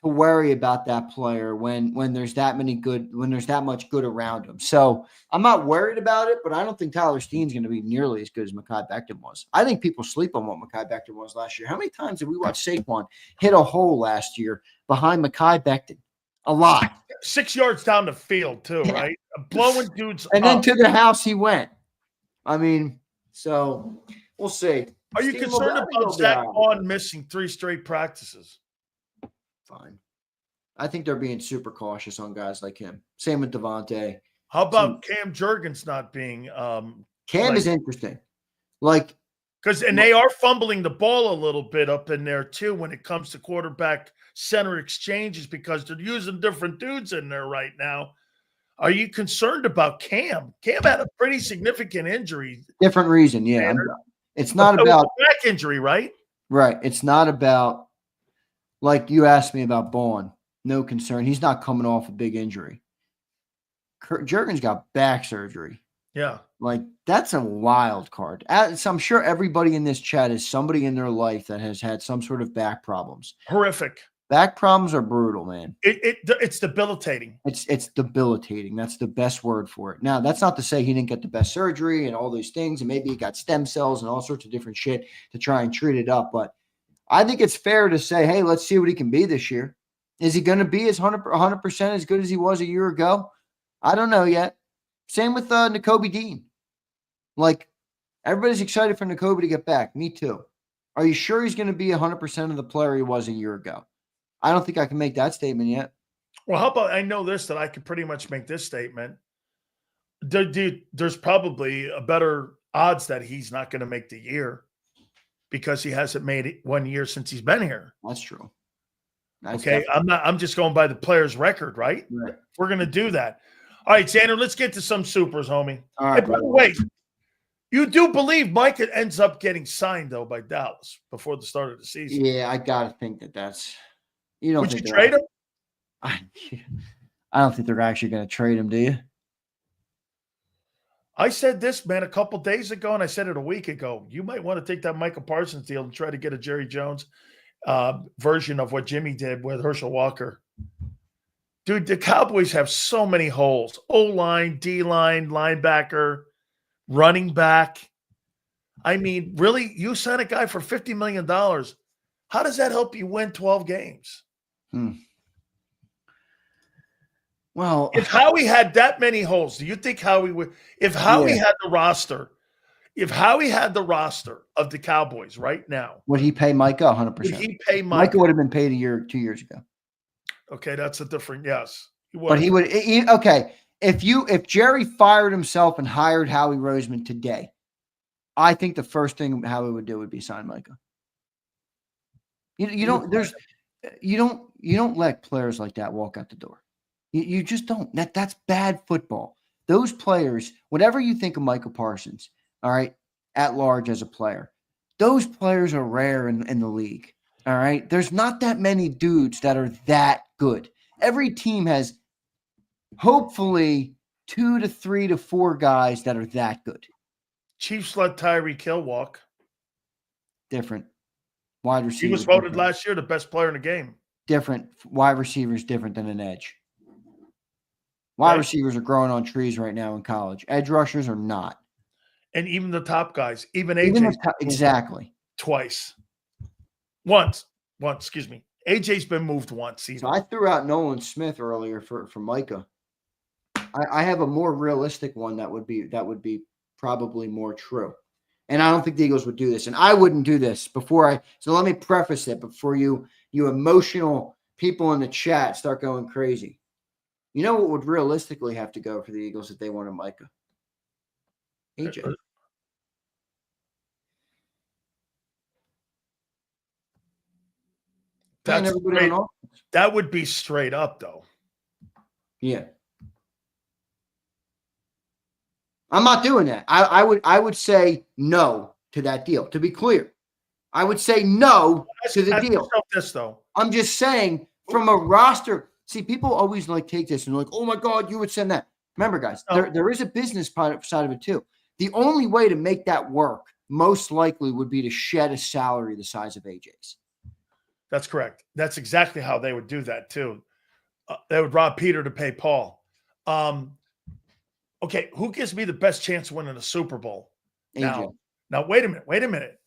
B: to worry about that player when there's that much good around him. So I'm not worried about it, but I don't think Tyler Steen's going to be nearly as good as Micah Becton was. I think people sleep on what Micah Becton was last year. How many times did we watch Saquon hit a hole last year behind Micah Becton? A lot.
A: 6 yards down the field too, right? Blowing dudes
B: and then to the house he went. I mean, so we'll see.
A: Are you concerned about Zach Vaughn missing 3 straight practices?
B: Fine. I think they're being super cautious on guys like him. Same with Devontae.
A: How about Cam Jurgens not being
B: Cam is interesting. And
A: they are fumbling the ball a little bit up in there too when it comes to quarterback center exchanges because they're using different dudes in there right now. Are you concerned about Cam? Cam had a pretty significant injury.
B: Different reason, yeah. It's not about
A: back injury, right?
B: Right. It's not about like you asked me about Bowen. No concern. He's not coming off a big injury. Jurgens got back surgery.
A: Yeah.
B: Like, that's a wild card. So I'm sure everybody in this chat is somebody in their life that has had some sort of back problems.
A: Horrific.
B: Back problems are brutal, man.
A: It's debilitating.
B: It's debilitating. That's the best word for it. Now, that's not to say he didn't get the best surgery and all those things, and maybe he got stem cells and all sorts of different shit to try and treat it up. But I think it's fair to say, hey, let's see what he can be this year. Is he going to be as 100% as good as he was a year ago? I don't know yet. Same with Nakobe Dean. Like, everybody's excited for Nakobe to get back. Me too. Are you sure he's going to be 100% of the player he was a year ago? I don't think I can make that statement yet.
A: Well, how about I know this, that I could pretty much make this statement. There's probably a better odds that he's not going to make the year because he hasn't made it 1 year since he's been here.
B: That's true.
A: Okay. I'm just going by the player's record, right?
B: Right.
A: We're going to do that. All right, Zander, let's get to some supers, homie.
B: All right.
A: By the way, you do believe Micah ends up getting signed, though, by Dallas before the start of the season?
B: Yeah, I got to think that's – you don't
A: Would
B: think
A: you trade him?
B: I don't think they're actually going to trade him, do you?
A: I said this, man, a couple days ago, and I said it a week ago. You might want to take that Micah Parsons deal and try to get a Jerry Jones version of what Jimmy did with Herschel Walker. Dude, the Cowboys have so many holes. O-line, D-line, linebacker, running back. I mean, really, you sign a guy for $50 million. How does that help you win 12 games?
B: Well,
A: if Howie had that many holes, do you think Howie would – if Howie had the roster of the Cowboys right now –
B: would he pay Micah 100%?
A: Would he pay Micah?
B: Micah would have been paid 2 years ago.
A: Okay, that's a different – yes.
B: But he would – okay, if Jerry fired himself and hired Howie Roseman today, I think the first thing Howie would do would be sign Micah. You don't let players like that walk out the door. You just don't. That's bad football. Those players, whatever you think of Micah Parsons, all right, at large as a player, those players are rare in the league. All right. There's not that many dudes that are that good. Every team has hopefully 2 to 3 to 4 guys that are that good.
A: Chiefs let Tyreek Hill walk.
B: Different. Wide receiver.
A: He was voted last year the best player in the game.
B: Different. Wide receivers different than an edge. Wide receivers are growing on trees right now in college. Edge rushers are not.
A: And even the top guys, even AJ.
B: Exactly.
A: Twice. Once, excuse me. AJ's been moved once.
B: So I threw out Nolan Smith earlier for Micah. I have a more realistic one that would be probably more true. And I don't think the Eagles would do this. And I wouldn't do this so let me preface it before you emotional people in the chat start going crazy. You know what would realistically have to go for the Eagles if they wanted Micah? AJ.
A: That would be straight up, though.
B: Yeah. I'm not doing that. I would say no to that deal. To be clear, I would say no to the deal.
A: This, though.
B: I'm just saying from a roster. See, people always take this and like, oh my God, you would send that. Remember, guys, there is a business side of it too. The only way to make that work most likely would be to shed a salary the size of AJ's.
A: That's correct. That's exactly how they would do that too. They would rob Peter to pay Paul. Okay, who gives me the best chance of winning a Super Bowl?
B: AJ.
A: Now, wait a minute.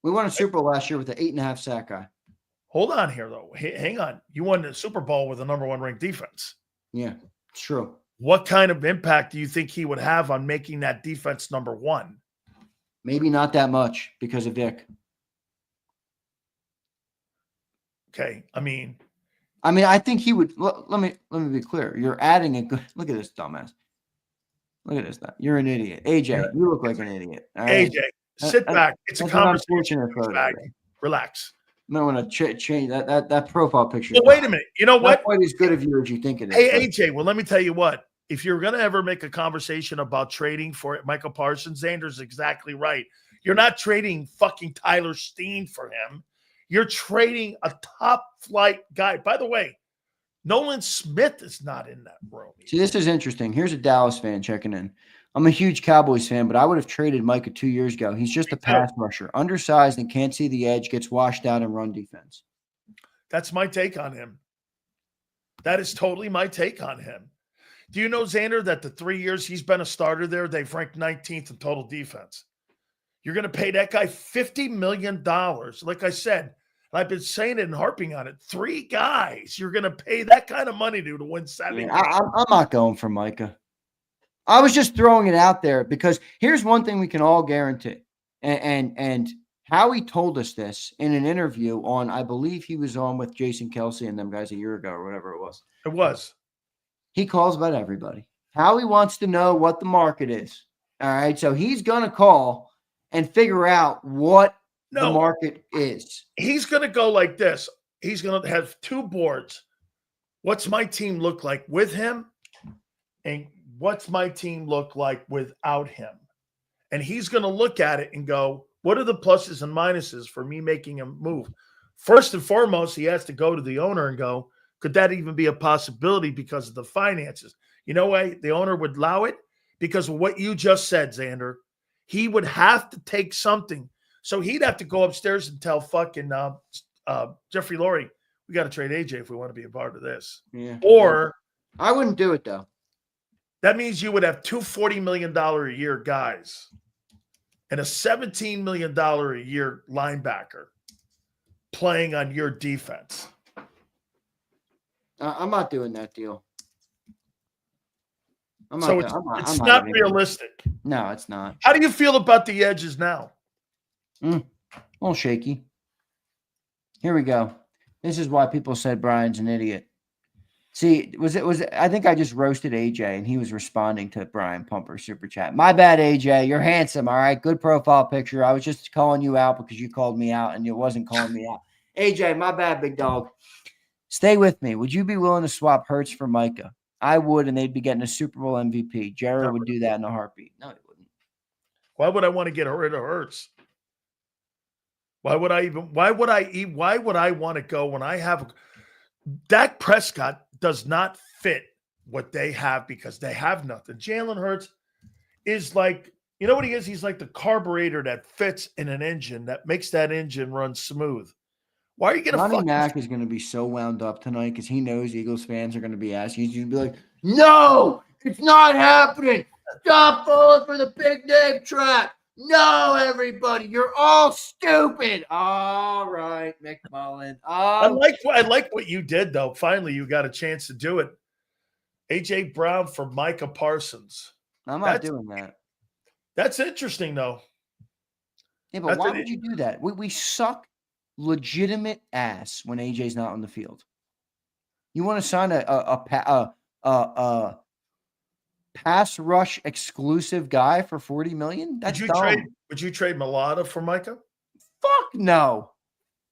B: We won a Super Bowl last year with an 8.5 sack guy.
A: Hold on here, though. Hang on. You won the Super Bowl with a number 1 ranked defense.
B: Yeah, it's true.
A: What kind of impact do you think he would have on making that defense number 1?
B: Maybe not that much because of Vic.
A: Okay, I mean,
B: I think he would. Let me be clear. You're adding a good. Look at this dumbass. Look at this. You're an idiot, AJ. You look like an idiot. All right?
A: AJ, sit back. It's a conversation. Relax.
B: I might want to change that profile picture.
A: Well, wait a minute. You know what?
B: Not quite as good of you as you think it is.
A: Hey, AJ. Well, let me tell you what. If you're going to ever make a conversation about trading for Michael Parsons, Zander's exactly right. You're not trading fucking Tyler Steen for him. You're trading a top flight guy. By the way, Nolan Smith is not in that room.
B: See, this is interesting. Here's a Dallas fan checking in. I'm a huge Cowboys fan, but I would have traded Micah 2 years ago. He's just a pass rusher, undersized and can't see the edge, gets washed out in run defense.
A: That's my take on him. That is totally my take on him. Do you know, Zander, that the 3 years he's been a starter there, they've ranked 19th in total defense? You're going to pay that guy $50 million. Like I said, and I've been saying it and harping on it. 3 guys you're going to pay that kind of money to win 7 games.
B: I'm not going for Micah. I was just throwing it out there because here's one thing we can all guarantee. And Howie told us this in an interview on, I believe he was on with Jason Kelsey and them guys a year ago or whatever it was.
A: It was.
B: He calls about everybody. Howie wants to know what the market is. All right. So he's going to call and figure out what the market is.
A: He's going to go like this. He's going to have 2 boards. What's my team look like with him? And what's my team look like without him? And he's going to look at it and go, what are the pluses and minuses for me making a move? First and foremost, he has to go to the owner and go, could that even be a possibility because of the finances? You know why the owner would allow it? Because of what you just said, Zander. He would have to take something. So he'd have to go upstairs and tell fucking Jeffrey Lurie, we got to trade AJ if we want to be a part of this.
B: Yeah.
A: Or
B: I wouldn't do it, though.
A: That means you would have 2 $40 million a year guys and a $17 million a year linebacker playing on your defense.
B: I'm not doing that deal.
A: It's not realistic.
B: No, it's not.
A: How do you feel about the edges now?
B: A little shaky. Here we go. This is why people said Brian's an idiot. See, I think I just roasted AJ and he was responding to Brian Pumper's super chat. My bad, AJ. You're handsome. All right. Good profile picture. I was just calling you out because you called me out and you wasn't calling me out. AJ, my bad, big dog. Stay with me. Would you be willing to swap Hurts for Micah? I would, and they'd be getting a Super Bowl MVP. Jared would do that in a heartbeat. No, he wouldn't.
A: Why would I want to get rid of Hurts? Why would I want to go when I have Dak Prescott does not fit what they have because they have nothing. Jalen Hurts is like, you know what he is? He's like the carburetor that fits in an engine that makes that engine run smooth. Why are you going to
B: Ronnie Mack is going to be so wound up tonight because he knows Eagles fans are going to be asking. He's going to be like, no, it's not happening. Stop falling for the big name trap. No, everybody, you're all stupid. All right, McMullen.
A: I like what you did, though. Finally, you got a chance to do it. A.J. Brown for Micah Parsons.
B: I'm not doing that.
A: That's interesting, though.
B: Yeah, but why would you do that? We suck legitimate ass when AJ's not on the field. You want to sign a pass rush exclusive guy for $40 million? That's dumb.
A: Would you trade Mulata for Micah?
B: Fuck no.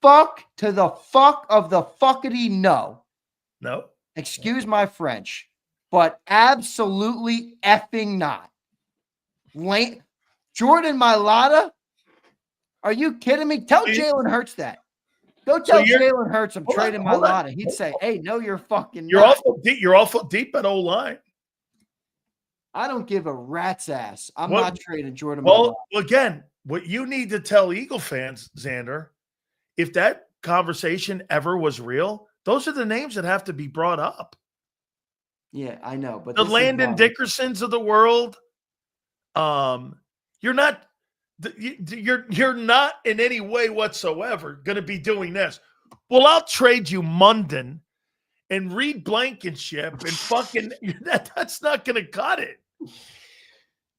B: Fuck to the fuck of the fuckity no.
A: No.
B: Excuse my French, but absolutely effing not. Jordan Mailata? Are you kidding me? Tell Jalen Hurts that. Go tell Jalen Hurts I'm trading Mailata. He'd say, "Hey, no, you're fucking
A: You're awful deep at O-line.
B: I don't give a rat's ass. I'm not trading Jordan.
A: Well, again, what you need to tell Eagle fans, Zander, if that conversation ever was real, those are the names that have to be brought up.
B: Yeah, I know, but
A: the Landon Dickersons of the world, you're not in any way whatsoever going to be doing this. Well, I'll trade you Munden and Reed Blankenship and fucking that's not going to cut it.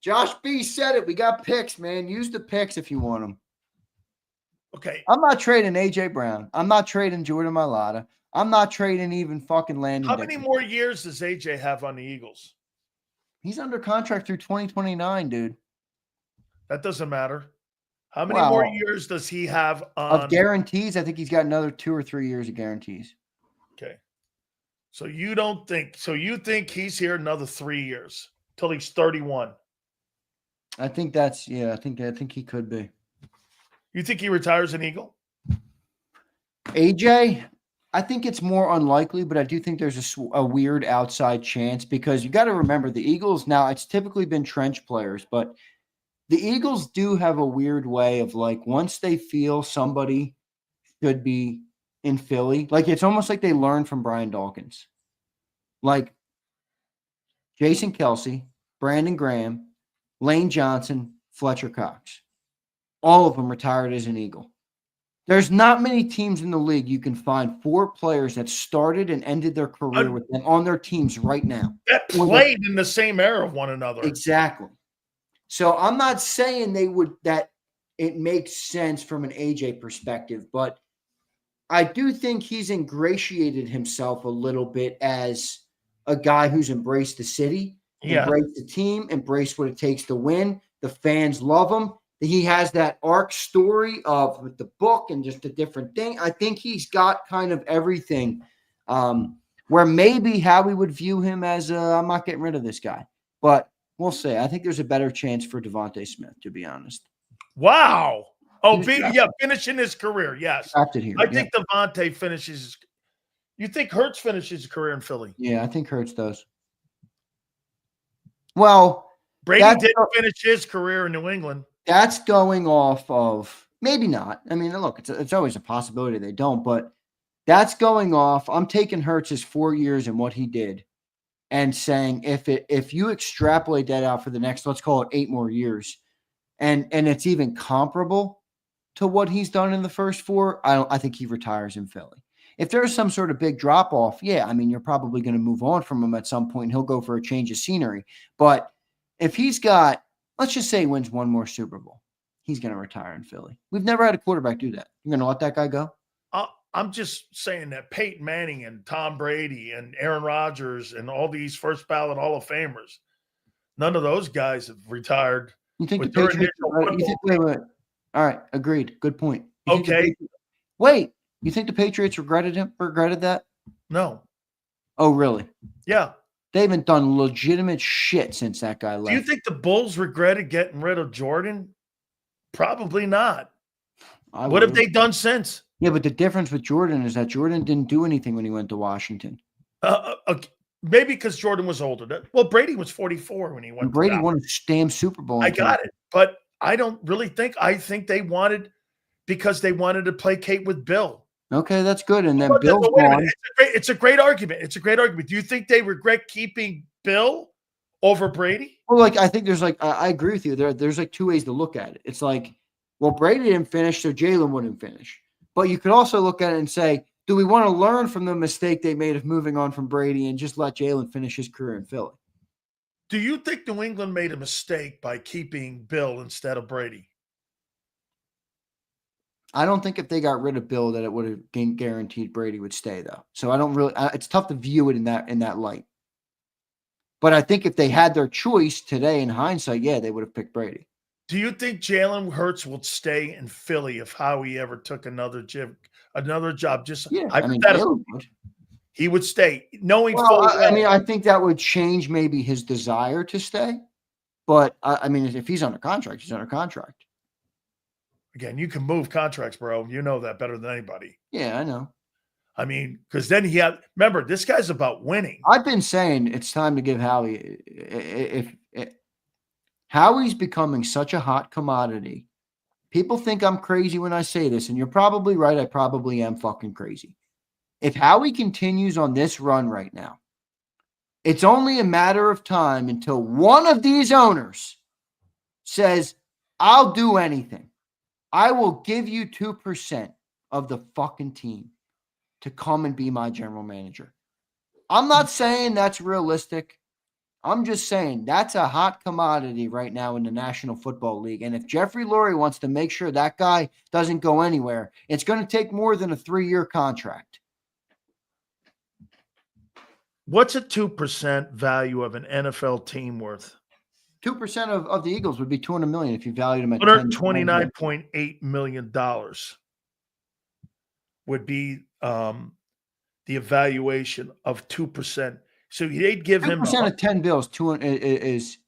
B: Josh B said it. We got picks, man. Use the picks if you want them.
A: Okay.
B: I'm not trading AJ Brown. I'm not trading Jordan Mailata. I'm not trading even fucking Landon.
A: How many more years does AJ have on the Eagles?
B: He's under contract through 2029, dude.
A: That doesn't matter. How many more years does he have on
B: of guarantees? I think he's got another 2 or 3 years of guarantees.
A: Okay. So you think he's here another 3 years till he's 31?
B: I think I think he could be.
A: You think he retires an Eagle?
B: AJ, I think it's more unlikely, but I do think there's a weird outside chance because you got to remember the Eagles now, it's typically been trench players, but the Eagles do have a weird way of like once they feel somebody should be in Philly. Like, it's almost like they learned from Brian Dawkins. Like, Jason Kelsey, Brandon Graham, Lane Johnson, Fletcher Cox. All of them retired as an Eagle. There's not many teams in the league you can find 4 players that started and ended their career with them on their teams right now.
A: That played in the same era of one another.
B: Exactly. So I'm not saying that it makes sense from an AJ perspective, but I do think he's ingratiated himself a little bit as a guy who's embraced the city, embraced the team, embraced what it takes to win. The fans love him. He has that arc story with the book and just a different thing. I think he's got kind of everything where maybe Howie would view him as I'm not getting rid of this guy. But we'll see. I think there's a better chance for Devontae Smith, to be honest.
A: Wow. Oh, finishing his career. Yes.
B: Here,
A: I think Devontae finishes. You think Hurts finishes his career in Philly?
B: Yeah, I think Hurts does. Well,
A: Brady didn't finish his career in New England.
B: That's going off of maybe not. I mean, look, it's always a possibility they don't, but that's going off. I'm taking Hurts' 4 years and what he did and saying if you extrapolate that out for the next, let's call it 8 more years, and it's even comparable to what he's done in the first 4, I think he retires in Philly. If there's some sort of big drop off, yeah, I mean, you're probably going to move on from him at some point. He'll go for a change of scenery. But if he's got, let's just say he wins 1 more Super Bowl, he's going to retire in Philly. We've never had a quarterback do that. You're going to let that guy go?
A: I'm just saying that Peyton Manning and Tom Brady and Aaron Rodgers and all these first ballot Hall of Famers, none of those guys have retired.
B: You think the Patriots? Wait. All right, agreed. Good point.
A: Okay.
B: Wait, you think the Patriots regretted that?
A: No.
B: Oh, really?
A: Yeah.
B: They haven't done legitimate shit since that guy left.
A: Do you think the Bulls regretted getting rid of Jordan? Probably not. What have they done since?
B: Yeah, but the difference with Jordan is that Jordan didn't do anything when he went to Washington.
A: Maybe because Jordan was older. Well, Brady was 44 when he went.
B: Brady won a damn Super Bowl.
A: I got it, but I don't really think. I think they wanted because they wanted to placate with Bill.
B: Okay, that's good. And then Bill's gone.
A: It's a great argument. It's a great argument. Do you think they regret keeping Bill over Brady?
B: Well, I think there's I agree with you. There's 2 ways to look at it. It's well, Brady didn't finish, so Jalen wouldn't finish. But you could also look at it and say, do we want to learn from the mistake they made of moving on from Brady and just let Jalen finish his career in Philly?
A: Do you think New England made a mistake by keeping Bill instead of Brady?
B: I don't think if they got rid of Bill that it would have guaranteed Brady would stay, though. So I don't really it's tough to view it in that light. But I think if they had their choice today in hindsight, yeah, they would have picked Brady.
A: Do you think Jalen Hurts will stay in Philly if Howie ever took another job? Just he would stay, knowing.
B: I think that would change maybe his desire to stay. But I mean, if he's under contract, he's under contract.
A: Again, you can move contracts, bro. You know that better than anybody.
B: Yeah, I know.
A: I mean, because then remember, this guy's about winning.
B: I've been saying it's time to give Howie. If Howie's becoming such a hot commodity, people think I'm crazy when I say this, and you're probably right. I probably am fucking crazy. If Howie continues on this run right now, it's only a matter of time until one of these owners says, I'll do anything. I will give you 2% of the fucking team to come and be my general manager. I'm not saying that's realistic. I'm just saying that's a hot commodity right now in the National Football League. And if Jeffrey Lurie wants to make sure that guy doesn't go anywhere, it's going to take more than a 3-year contract.
A: What's a 2% value of an NFL team worth?
B: 2% of the Eagles would be $200 million if you valued them at
A: $129.8 million would be the evaluation of 2%. So they'd give him
B: 2% of 10 bills.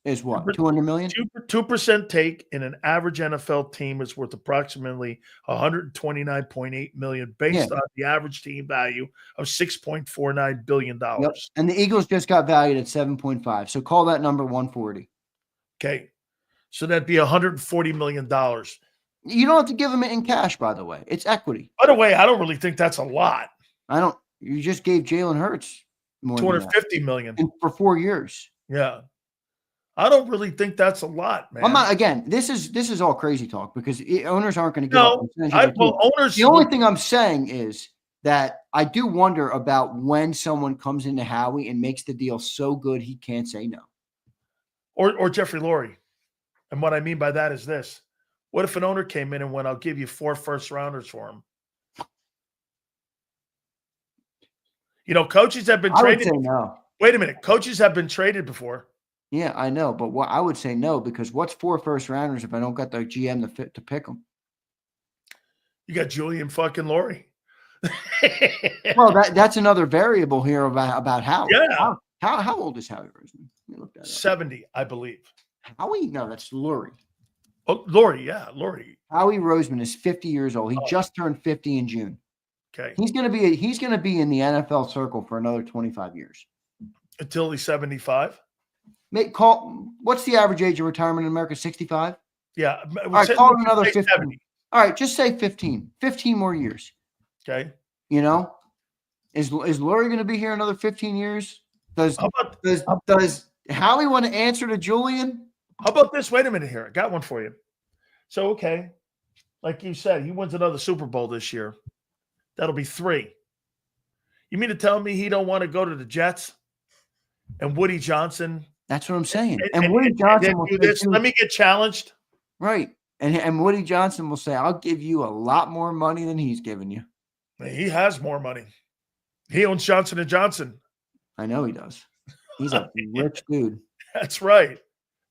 B: Is what? 200 million.
A: 2% take in an average NFL team is worth approximately $129.8 million, based on the average team value of $6.49 billion.
B: Yep. And the Eagles just got valued at 7.5. So call that number 140.
A: Okay, so that'd be $140 million.
B: You don't have to give him it in cash, by the way. It's equity.
A: By the way, I don't really think that's a lot.
B: You just gave Jalen Hurts more than that.
A: $250 million.
B: And for 4 years.
A: Yeah. I don't really think that's a lot, man.
B: I'm not, again, this is all crazy talk because owners aren't going to give up.
A: Owners.
B: The only thing I'm saying is that I do wonder about when someone comes into Howie and makes the deal so good he can't say no.
A: Or Jeffrey Lurie. And what I mean by that is this. What if an owner came in and went, I'll give you 4 first-rounders for him? You know, coaches have been traded.
B: I would say no.
A: Wait a minute. Coaches have been traded before.
B: Yeah, I know. But I would say no, because what's 4 first-rounders if I don't got the GM to pick them?
A: You got Julian fucking Lurie.
B: Well, that's another variable here about Howie.
A: Yeah.
B: How old is Howie Roseman? Let me look that up.
A: 70, I believe.
B: Howie? No, that's Lurie.
A: Oh, Lurie, yeah, Lurie.
B: Howie Roseman is 50 years old. He just turned 50 in June.
A: Okay.
B: He's gonna be in the NFL circle for another 25 years.
A: Until he's 75?
B: What's the average age of retirement in America? 65?
A: Yeah.
B: All right, call it another 15.
A: 70.
B: All right, just say 15. 15 more years.
A: Okay.
B: You know? Is Lurie going to be here another 15 years? Does Howie want to answer to Julian?
A: How about this? Wait a minute here. I got one for you. So, okay. Like you said, he wins another Super Bowl this year. That'll be 3. You mean to tell me he don't want to go to the Jets? And Woody Johnson?
B: That's what I'm saying. And Woody Johnson will
A: do this. Let me get challenged.
B: Right. And Woody Johnson will say, I'll give you a lot more money than he's giving you.
A: He has more money. He owns Johnson & Johnson.
B: I know he does. He's a rich dude.
A: That's right.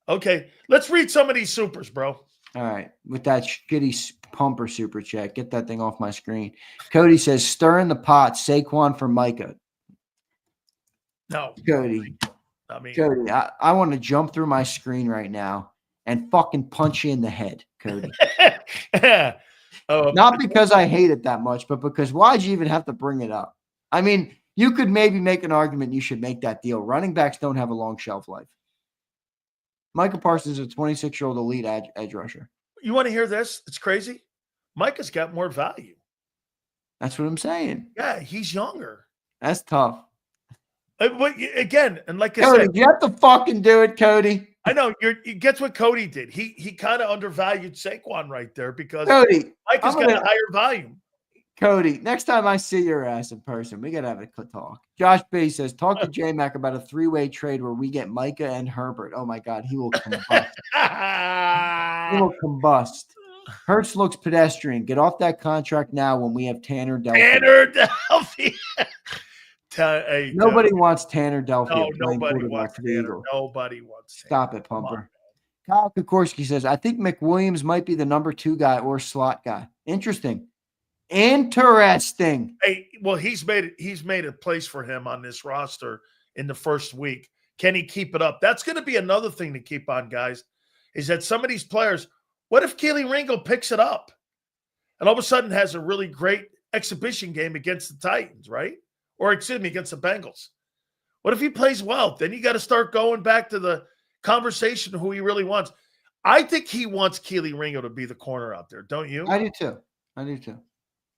A: Okay. Let's read some of these supers, bro.
B: All right. With that shitty pumper super chat, get that thing off my screen. Cody says, stir in the pot, Saquon for Micah.
A: No.
B: Cody. Cody, I want to jump through my screen right now and fucking punch you in the head, Cody. Not because I hate it that much, but because why'd you even have to bring it up? I mean, you could maybe make an argument you should make that deal. Running backs don't have a long shelf life. Micah Parsons is a 26-year-old elite edge rusher.
A: You want to hear this? It's crazy. Micah's got more value.
B: That's what I'm saying.
A: Yeah, he's younger.
B: That's tough.
A: But again, and like I
B: Cody,
A: said,
B: you have to fucking do it, Cody.
A: I know guess what Cody did. He kind of undervalued Saquon right there because
B: Cody,
A: Micah's got a higher volume.
B: Cody, next time I see your ass in person, we gotta have a talk. Josh B says, talk to J-Mac about a 3-way trade where we get Micah and Herbert. Oh my God, he will combust. He will combust. Hurts looks pedestrian. Get off that contract now when we have Tanner Delphi.
A: Hey,
B: nobody wants Tanner Delphi.
A: No, nobody wants Tanner. Nobody wants Tanner.
B: Stop it, Pumper. Kyle Kokorski says, I think McWilliams might be the number 2 guy or slot guy. Interesting.
A: Hey, well, he's made a place for him on this roster in the first week. Can he keep it up? That's going to be another thing to keep on, guys, is that some of these players, what if Keely Ringo picks it up and all of a sudden has a really great exhibition game against the Titans, right? Or excuse me, against the Bengals. What if he plays well? Then you got to start going back to the conversation of who he really wants. I think he wants Keely Ringo to be the corner out there, don't you?
B: I do too.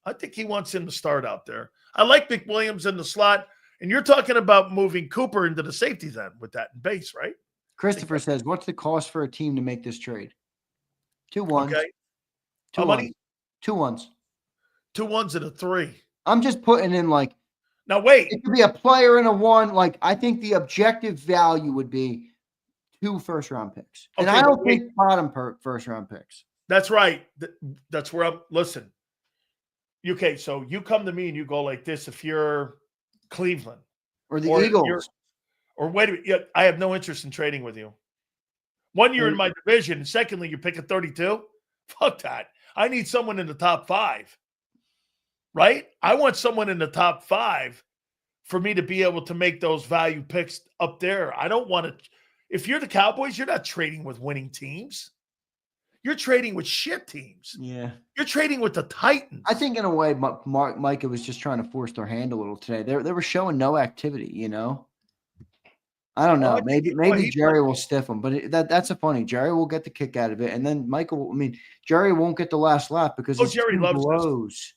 A: I think he wants him to start out there. I like McWilliams in the slot, and you're talking about moving Cooper into the safeties end with that in base, right?
B: Christopher says, what's the cost for a team to make this trade? 2 ones.
A: Okay.
B: 2 ones. 2 ones.
A: 2 ones and a 3.
B: I'm just putting in like.
A: Now wait.
B: It could be a player and a 1. Like I think the objective value would be 2 first-round picks, and I don't think bottom first-round picks.
A: That's right. That's where I'm. Listen. Okay, so you come to me and you go like this if you're Cleveland.
B: Or the Eagles.
A: Or wait a minute, I have no interest in trading with you. 1 year in my division, and secondly, you pick a 32? Fuck that. I need someone in the top 5. Right? I want someone in the top 5 for me to be able to make those value picks up there. I don't want to. If you're the Cowboys, you're not trading with winning teams. You're trading with shit teams.
B: Yeah.
A: You're trading with the Titans.
B: I think in a way, Micah was just trying to force their hand a little today. They were showing no activity, you know? I don't
A: Oh,
B: know.
A: I think
B: Maybe Jerry will stiff him, but that's a funny. Jerry will get the kick out of it, and then Michael. I mean, Jerry won't get the last laugh because his
A: Jerry
B: team
A: loves this.
B: blows.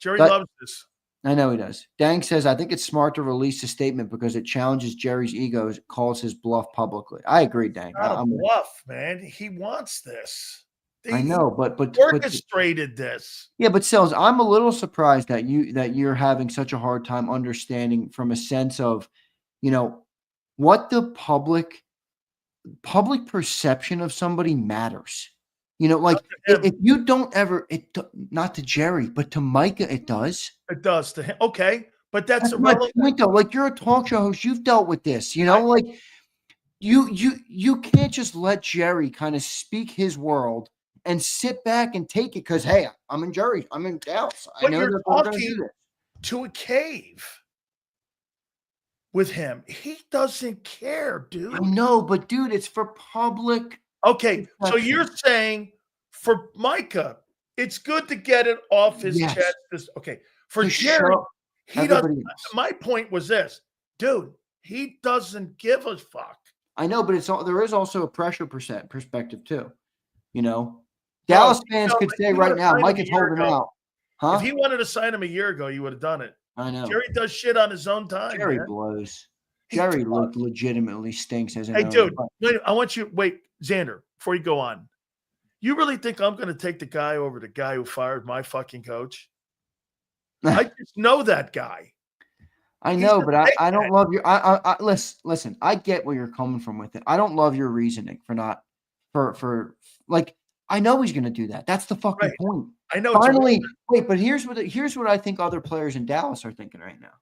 A: Jerry loves this.
B: I know he does. Dang says, I think it's smart to release a statement because it challenges Jerry's ego, calls his bluff publicly. I agree, Dang.
A: Not a bluff, man. He wants this.
B: I know, but
A: orchestrated this.
B: Yeah, but Sells, I'm a little surprised that you're having such a hard time understanding from a sense of, what the public perception of somebody matters. Like if you don't ever, not to Jerry, but to Micah, it does.
A: It does to him. Okay, but that's
B: my point, though. Like you're a talk show host, you've dealt with this. Like you can't just let Jerry kind of speak his world and sit back and take it because hey, I'm in Dallas. I know
A: you're talking to a cave. With him, he doesn't care, dude.
B: I know, but dude, it's for public.
A: Okay, so you're saying for Micah, it's good to get it off his chest. Okay, for Jerry, he doesn't. My point was this, dude. He doesn't give a fuck.
B: I know, but there is also a pressure perspective too. Dallas fans could say right now, Mike is holding out. Huh?
A: If he wanted to sign him a year ago, you would have done it.
B: I know.
A: Jerry does shit on his own time.
B: Jerry blows. Jerry legitimately stinks as an
A: owner. Dude, wait, I want you Zander, before you go on. You really think I'm going to take the guy over the guy who fired my fucking coach? I just know that guy.
B: I know, but I don't love your. Listen. I get where you're coming from with it. I don't love your reasoning for not for like. I know he's going to do that. That's the fucking point.
A: I know.
B: Finally, but here's what I think other players in Dallas are thinking right now.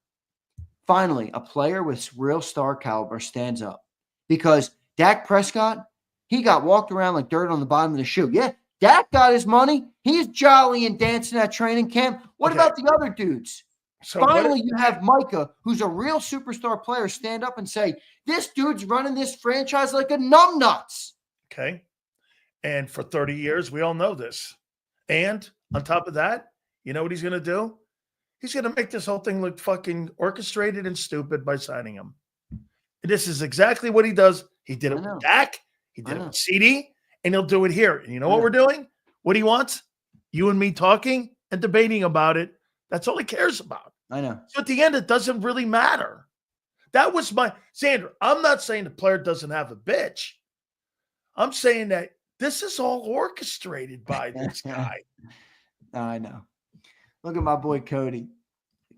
B: Finally, a player with real star caliber stands up because Dak Prescott, he got walked around like dirt on the bottom of the shoe. Yeah, Dak got his money. He's jolly and dancing at training camp. What about the other dudes? So finally, you have Micah, who's a real superstar player, stand up and say, this dude's running this franchise like a numbnuts.
A: Okay. And for 30 years, we all know this. And on top of that, you know what he's going to do? He's going to make this whole thing look fucking orchestrated and stupid by signing him. And this is exactly what he does. He did it with Dak. He did it with CD. And he'll do it here. And you know what we're doing? What he wants? You and me talking and debating about it. That's all he cares about.
B: I know.
A: So at the end, it doesn't really matter. That was Zander, I'm not saying the player doesn't have a bitch. I'm saying that this is all orchestrated by this guy.
B: I know. Look at my boy Cody.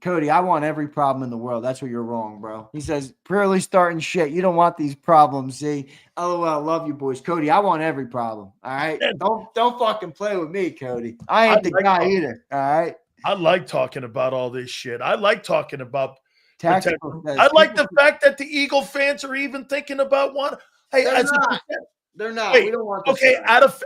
B: Cody, I want every problem in the world. That's where you're wrong, bro. He says, purely starting shit. You don't want these problems, see? LOL, love you, boys. Cody, I want every problem. All right? Don't fucking play with me, Cody. I ain't the guy either. All right?
A: I like talking about all this shit. I like talking about
B: tactical.
A: I like the fact that the Eagle fans are even thinking about one. Hey,
B: they're not.
A: Wait,
B: we don't want this.
A: Okay, out of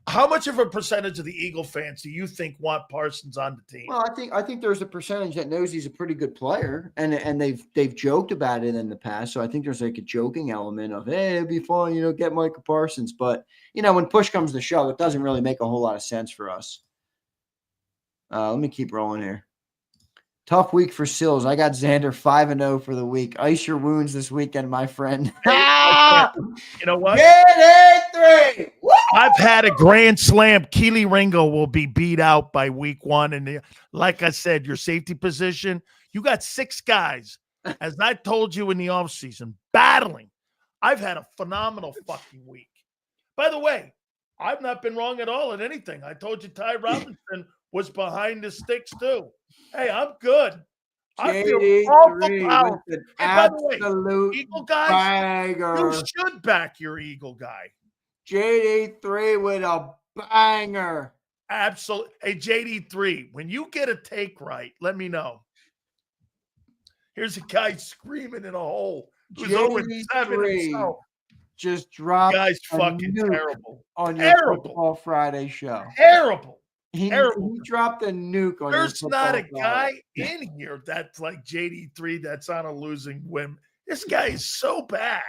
A: how much of a percentage of the Eagle fans do you think want Parsons on the team?
B: Well, I think there's a percentage that knows he's a pretty good player, and they've joked about it in the past. So I think there's like a joking element of, hey, it'd be fun, get Micah Parsons. But when push comes to shove, it doesn't really make a whole lot of sense for us. Let me keep rolling here. Tough week for Sills. I got Zander 5-0 for the week. Ice your wounds this weekend, my friend.
A: You know what?
B: Get 3.
A: I've had a grand slam. Keely Ringo will be beat out by week 1. And like I said, your safety position, you got 6 guys, as I told you in the offseason, battling. I've had a phenomenal fucking week. By the way, I've not been wrong at all at anything. I told you Ty Robinson was behind the sticks too. Hey, I'm good. I feel awful power. By the way, Eagle guys,
B: banger.
A: You should back your Eagle guy.
B: JD3 with a banger.
A: Absolutely. Hey, JD3, when you get a take right, let me know. Here's a guy screaming in a hole who's 0-7 himself.
B: Just dropped.
A: Guy's fucking terrible.
B: On your Football Friday show.
A: Terrible.
B: He dropped a nuke on
A: There's
B: your
A: not a
B: Friday.
A: guy in here that's like JD3 that's on a losing whim. This guy is so bad.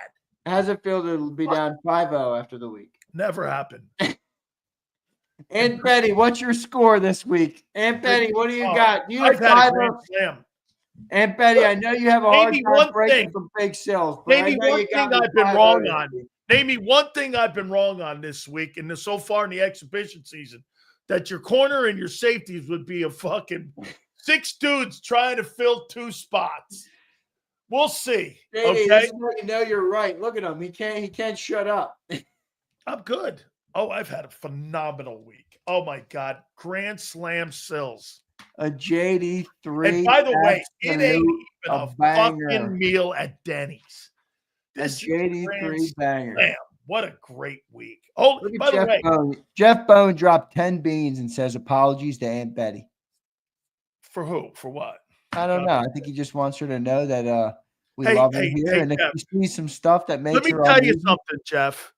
B: How's it feel to be down 5-0 after the week?
A: Never happened.
B: Aunt Betty, what's your score this week? Aunt Betty, what do you got? You
A: I've had a grand slam.
B: Aunt Betty, I know you have a hard
A: Maybe
B: time
A: one
B: breaking
A: thing.
B: some big sales, but I
A: Maybe
B: know
A: one
B: you got
A: thing
B: me
A: I've been
B: 5-0
A: wrong
B: this
A: on.
B: week.
A: Name me one thing I've been wrong on this week and so far in the exhibition season. That your corner and your safeties would be a fucking 6 dudes trying to fill 2 spots. We'll see.
B: JD,
A: Okay.
B: this is how you know you're right. Look at him. He can't shut up.
A: I'm good. Oh, I've had a phenomenal week. Oh my God. Grand Slam Sills.
B: A JD3.
A: And by the way, it ain't even a
B: banger.
A: fucking meal at Denny's. This
B: A JD3 banger.
A: Slam. What a great week. Oh,
B: Look at
A: by the way.
B: Bone. Jeff Bone dropped 10 beans and says apologies to Aunt Betty.
A: For who? For what?
B: I don't know. I think he just wants her to know that we love her here. And if
A: Jeff,
B: you see some stuff that makes
A: let me
B: her
A: tell
B: uneasy,
A: you something, Jeff.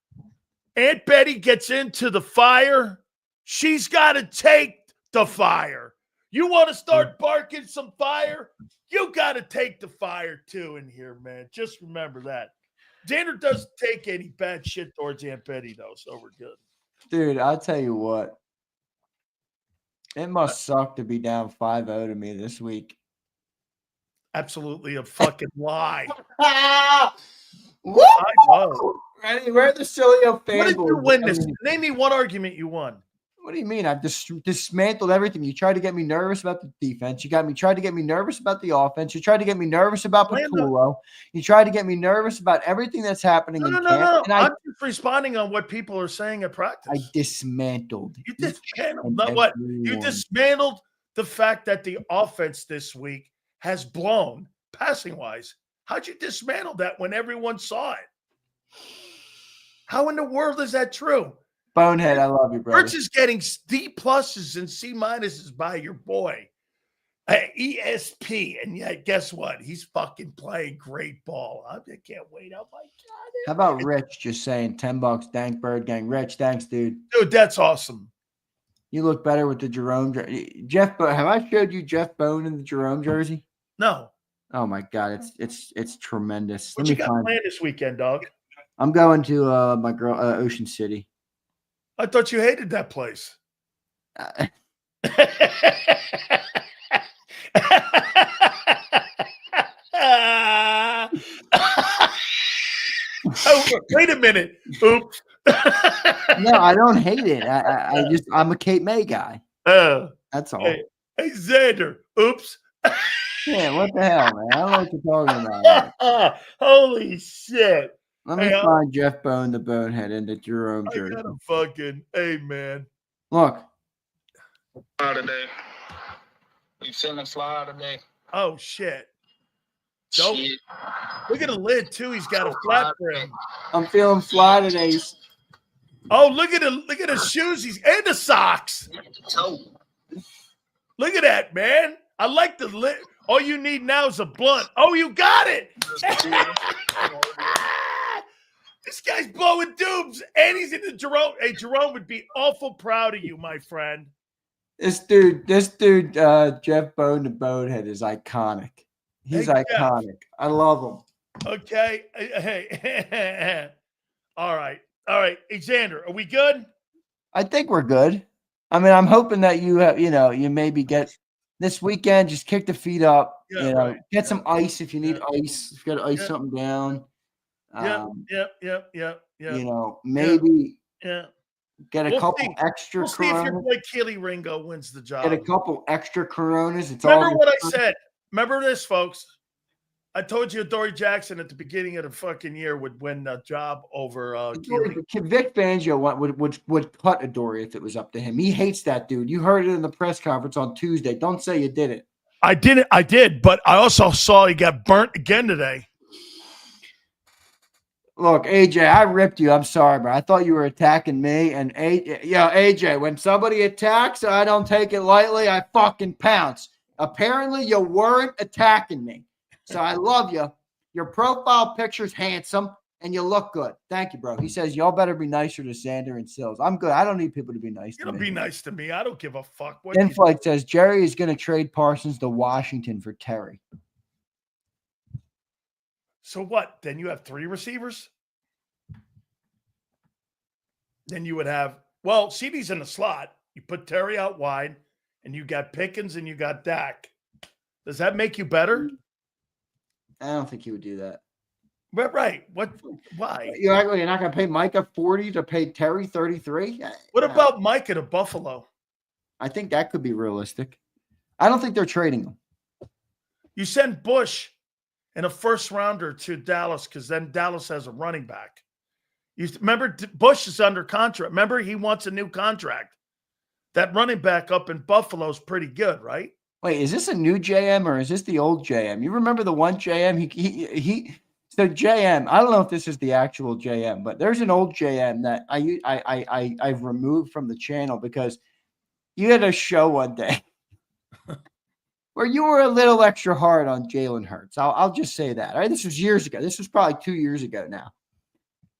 A: Aunt Betty gets into the fire. She's got to take the fire. You want to start barking some fire? You got to take the fire too in here, man. Just remember that. Zander doesn't take any bad shit towards Aunt Betty, though, so we're good.
B: Dude, I'll tell you what. It must suck to be down 5-0 to me this week.
A: Absolutely a fucking lie.
B: Woo!
A: I know.
B: Ready? Where the Sileo fan?
A: What did you win this? Name me one argument you won.
B: What do you mean? I've dismantled everything. You tried to get me nervous about the defense. Tried to get me nervous about the offense. You tried to get me nervous about Patulo. You tried to get me nervous about everything that's happening in camp.
A: No. I'm just responding on what people are saying at practice.
B: I dismantled.
A: You dismantled. Not what? You dismantled the fact that the offense this week has blown passing-wise. How'd you dismantle that when everyone saw it? How in the world is that true?
B: Bonehead, I love you, brother.
A: Hurts is getting D pluses and C minuses by your boy, ESP, and yet guess what? He's fucking playing great ball. I can't wait. Oh my God!
B: How about Rich just saying $10? Dank Bird Gang. Rich, thanks, dude.
A: Dude, that's awesome.
B: You look better with the Jerome jersey. Jeff, have I showed you Jeff Bone in the Jerome jersey?
A: No.
B: Oh my God, it's tremendous.
A: What you got planned this weekend, dog?
B: I'm going to my girl Ocean City.
A: I thought you hated that place. Oh, wait a minute. Oops.
B: No, I don't hate it. I'm a Cape May guy. That's all.
A: Hey, Zander. Oops.
B: Yeah, what the hell, man? I don't know what you're talking about.
A: Holy shit.
B: Let me find Jeff Bone, the Bonehead, in the Jerome jersey.
A: I got a fucking, hey, man.
B: Look.
C: Fly today. You feeling fly today?
A: Oh, shit. Dope. Look at the lid, too. He's got a flat brim.
B: I'm feeling fly today.
A: Oh, look at his shoes. And the socks. Look at that, man. I like the lid. All you need now is a blunt. Oh, you got it. This guy's blowing doobs, and he's in the Jerome. Hey, Jerome would be awful proud of you, my friend.
B: This dude, Jeff Bone, the Bonehead, is iconic. He's iconic. Jeff. I love him.
A: Okay. Hey. All right. Hey, Zander, are we good?
B: I think we're good. I mean, I'm hoping that you maybe get this weekend, just kick the feet up, get some ice if you need ice. If you got to ice something down.
A: Yep.
B: Maybe get a couple
A: see.
B: extra
A: We'll
B: Coronas.
A: See if your boy Keely Ringo wins the job.
B: Get a couple extra Coronas.
A: Remember what I said. Remember this, folks. I told you Dory Jackson at the beginning of the fucking year would win the job over Keely.
B: Vic Fangio would cut Adoree if it was up to him. He hates that dude. You heard it in the press conference on Tuesday. Don't say you didn't.
A: I did, but I also saw he got burnt again today.
B: Look, AJ, I ripped you. I'm sorry, bro. I thought you were attacking me. And AJ, when somebody attacks, I don't take it lightly. I fucking pounce. Apparently, you weren't attacking me. So I love you. Your profile picture's handsome, and you look good. Thank you, bro. He says, y'all better be nicer to Zander and Sills. I'm good. I don't need people to be nice to me.
A: You're going to be nice to me. I don't give a fuck.
B: Inflight says, Jerry is going to trade Parsons to Washington for Terry.
A: So what? Then you have 3 receivers? Then you would have, CD's in the slot. You put Terry out wide, and you got Pickens and you got Dak. Does that make you better?
B: I don't think he would do that.
A: But right. What? Why?
B: You're not going to pay Micah 40 to pay Terry 33?
A: What about Micah to Buffalo?
B: I think that could be realistic. I don't think they're trading him.
A: You send Bush and a first rounder to Dallas because then Dallas has a running back. You remember Bush is under contract. Remember he wants a new contract. That running back up in Buffalo is pretty good, right?
B: Wait, is this a new JM or is this the old JM? You remember the one JM? So JM, I don't know if this is the actual JM, but there's an old JM that I've removed from the channel because you had a show one day where you were a little extra hard on Jalen Hurts. I'll just say that. All right, this was years ago. This was probably 2 years ago now.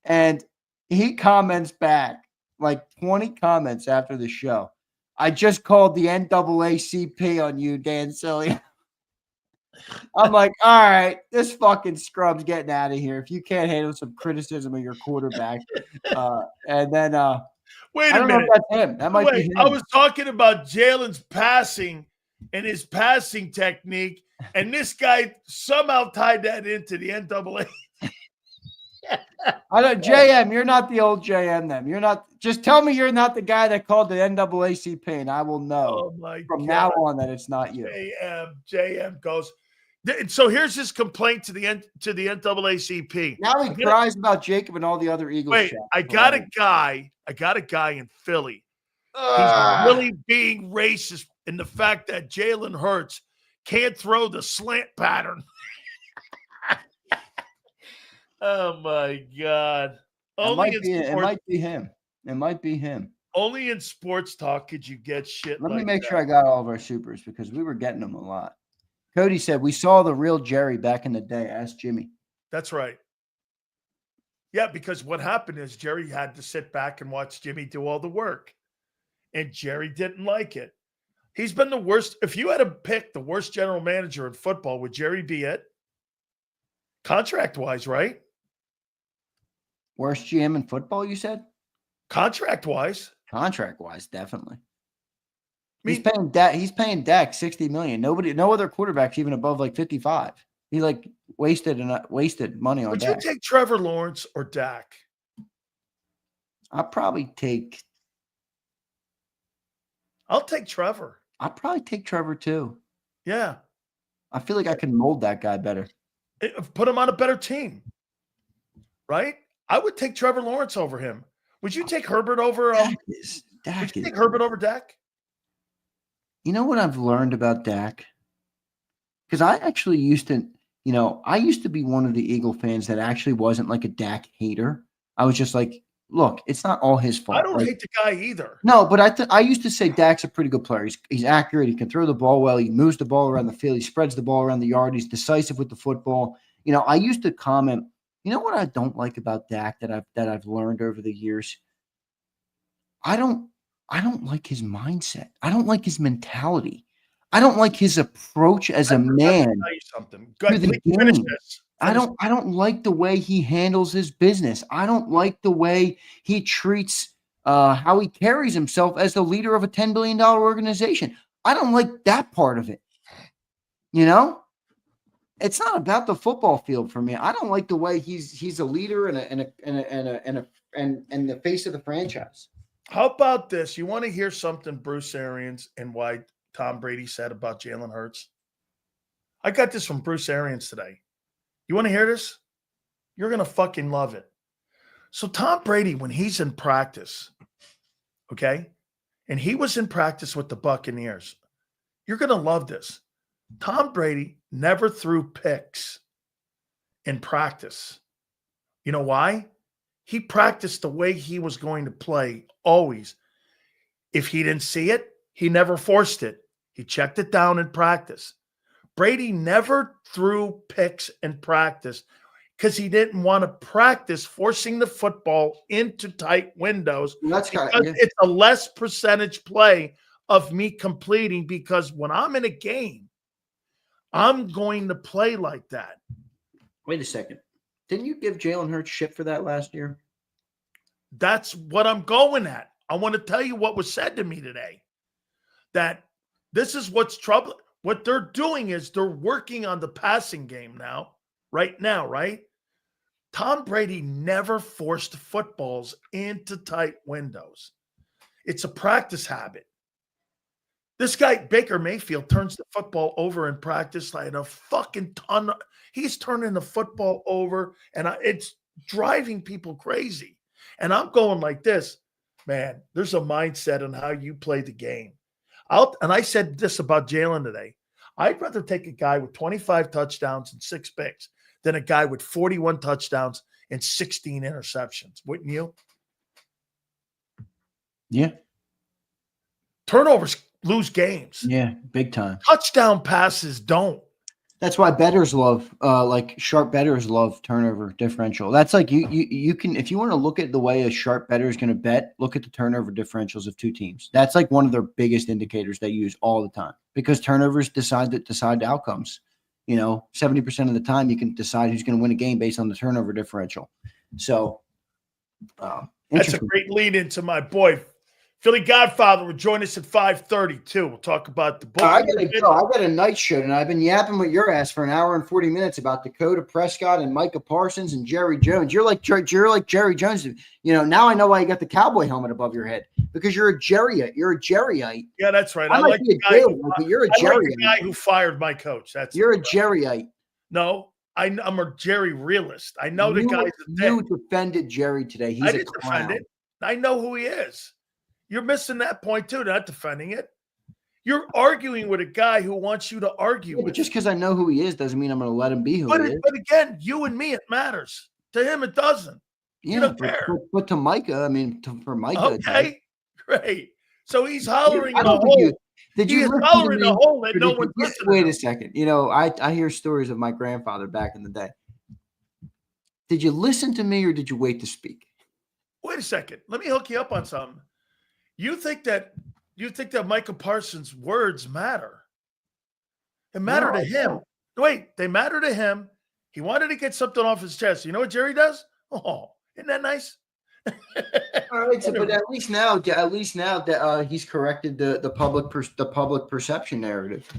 B: And he comments back, like 20 comments after the show. I just called the NAACP on you, Dan Sileo. I'm like, all right, this fucking scrub's getting out of here. If you can't handle some criticism of your quarterback. And then
A: wait
B: I
A: a
B: don't
A: minute.
B: know if that's him. That might be him.
A: I was talking about Jalen's passing and his passing technique, and this guy somehow tied that into the NAA.
B: I don't, JM, you're not the old JM then. You're not, just tell me you're not the guy that called the NAACP, and I will know from now on that it's not you.
A: JM goes. So here's his complaint to the NAACP.
B: Now he cries about JAKIB and all the other Eagles.
A: Wait, I got a guy in Philly. He's really being racist in the fact that Jalen Hurts can't throw the slant pattern. Oh my God!
B: It might be him. It might be him.
A: Only in sports talk could you get shit.
B: Let me make sure I got all of our supers because we were getting them a lot. Cody said we saw the real Jerry back in the day. Ask Jimmy.
A: That's right. Yeah, because what happened is Jerry had to sit back and watch Jimmy do all the work, and Jerry didn't like it. He's been the worst. If you had to pick the worst general manager in football, would Jerry be it? Contract-wise, right?
B: Worst GM in football, you said?
A: Contract-wise.
B: Contract-wise, definitely. He's paying Dak $60 million. No other quarterback's even above like 55. He like wasted money on Dak.
A: Would you take Trevor Lawrence or Dak?
B: I'll take
A: Trevor.
B: I'll probably take Trevor too.
A: Yeah.
B: I feel like I can mold that guy better.
A: Put him on a better team. Right? I would take Trevor Lawrence over him. Would you take Herbert over Would you take Herbert over Dak?
B: You know what I've learned about Dak? Because I actually used to be one of the Eagle fans that actually wasn't like a Dak hater. I was just like, look, it's not all his fault.
A: I don't hate the guy either.
B: No, but I used to say Dak's a pretty good player. He's accurate. He can throw the ball well. He moves the ball around the field. He spreads the ball around the yard. He's decisive with the football. You know, I used to comment, you know what I don't like about Dak that I've learned over the years? I don't like his mindset. I don't like his mentality. I don't like his approach as a man.
A: Tell you something. Go ahead, finish this.
B: I don't like the way he handles his business. I don't like the way he treats how he carries himself as the leader of a $10 billion organization. I don't like that part of it. You know, it's not about the football field for me. I don't like the way he's a leader and the face of the franchise.
A: How about this? You want to hear something Bruce Arians and why Tom Brady said about Jalen Hurts? I got this from Bruce Arians today. You want to hear this? You're going to fucking love it. So Tom Brady, when he's in practice, okay, and he was in practice with the Buccaneers, you're going to love this. Tom Brady never threw picks in practice. You know why? He practiced the way he was going to play always. If he didn't see it, he never forced it. He checked it down in practice. Brady never threw picks in practice because he didn't want to practice forcing the football into tight windows. It's a less percentage play of me completing because when I'm in a game, I'm going to play like that.
B: Wait a second. Didn't you give Jalen Hurts shit for that last year?
A: That's what I'm going at. I want to tell you what was said to me today. That this is what's troubling. What they're doing is they're working on the passing game right now, right? Tom Brady never forced footballs into tight windows. It's a practice habit. This guy, Baker Mayfield, turns the football over in practice like a fucking ton. He's turning the football over, and it's driving people crazy. And I'm going like this, man, there's a mindset on how you play the game. And I said this about Jalen today. I'd rather take a guy with 25 touchdowns and 6 picks than a guy with 41 touchdowns and 16 interceptions. Wouldn't you?
B: Yeah.
A: Turnovers lose games.
B: Yeah, big time.
A: Touchdown passes don't.
B: That's why bettors love, like sharp bettors love turnover differential. That's like you can, if you want to look at the way a sharp bettor is going to bet, look at the turnover differentials of two teams. That's like one of their biggest indicators they use all the time, because turnovers decide the outcomes. 70% of the time you can decide who's going to win a game based on the turnover differential. So
A: that's a great lead into my boy Philly Godfather will join us at 5:30 too. We'll talk about the book.
B: I gotta go. I got a night show, and I've been yapping with your ass for an hour and 40 minutes about Dakota Prescott and Micah Parsons and Jerry Jones. You're like Jerry Jones. Now I know why you got the cowboy helmet above your head, because you're a Jerryite. You're a Jerryite.
A: Yeah, that's right.
B: I like the guy, but you're a Jerryite.
A: Like the guy who fired my coach.
B: You're a Jerryite.
A: No, I'm a Jerry realist. I know the guy's a dick.
B: You defended Jerry today. He's
A: I
B: a
A: didn't
B: clown.
A: defend it. I know who he is. You're missing that point too, not defending it. You're arguing with a guy who wants you to argue with.
B: But just because I know who he is doesn't mean I'm going to let him be who he is.
A: But again, you and me, it matters. To him, it doesn't.
B: Yeah,
A: you don't care.
B: But to Micah, for Micah.
A: Okay, great. So he's hollering in a hole.
B: He's
A: hollering in a hole that no one's listening.
B: Wait a second. I hear stories of my grandfather back in the day. Did you listen to me or did you wait to speak?
A: Wait a second. Let me hook you up on something. You think that Micah Parsons' words matter? They matter to him. Wait, they matter to him. He wanted to get something off his chest. You know what Jerry does? Oh, isn't that nice?
B: All right, but at least now that he's corrected the public perception narrative.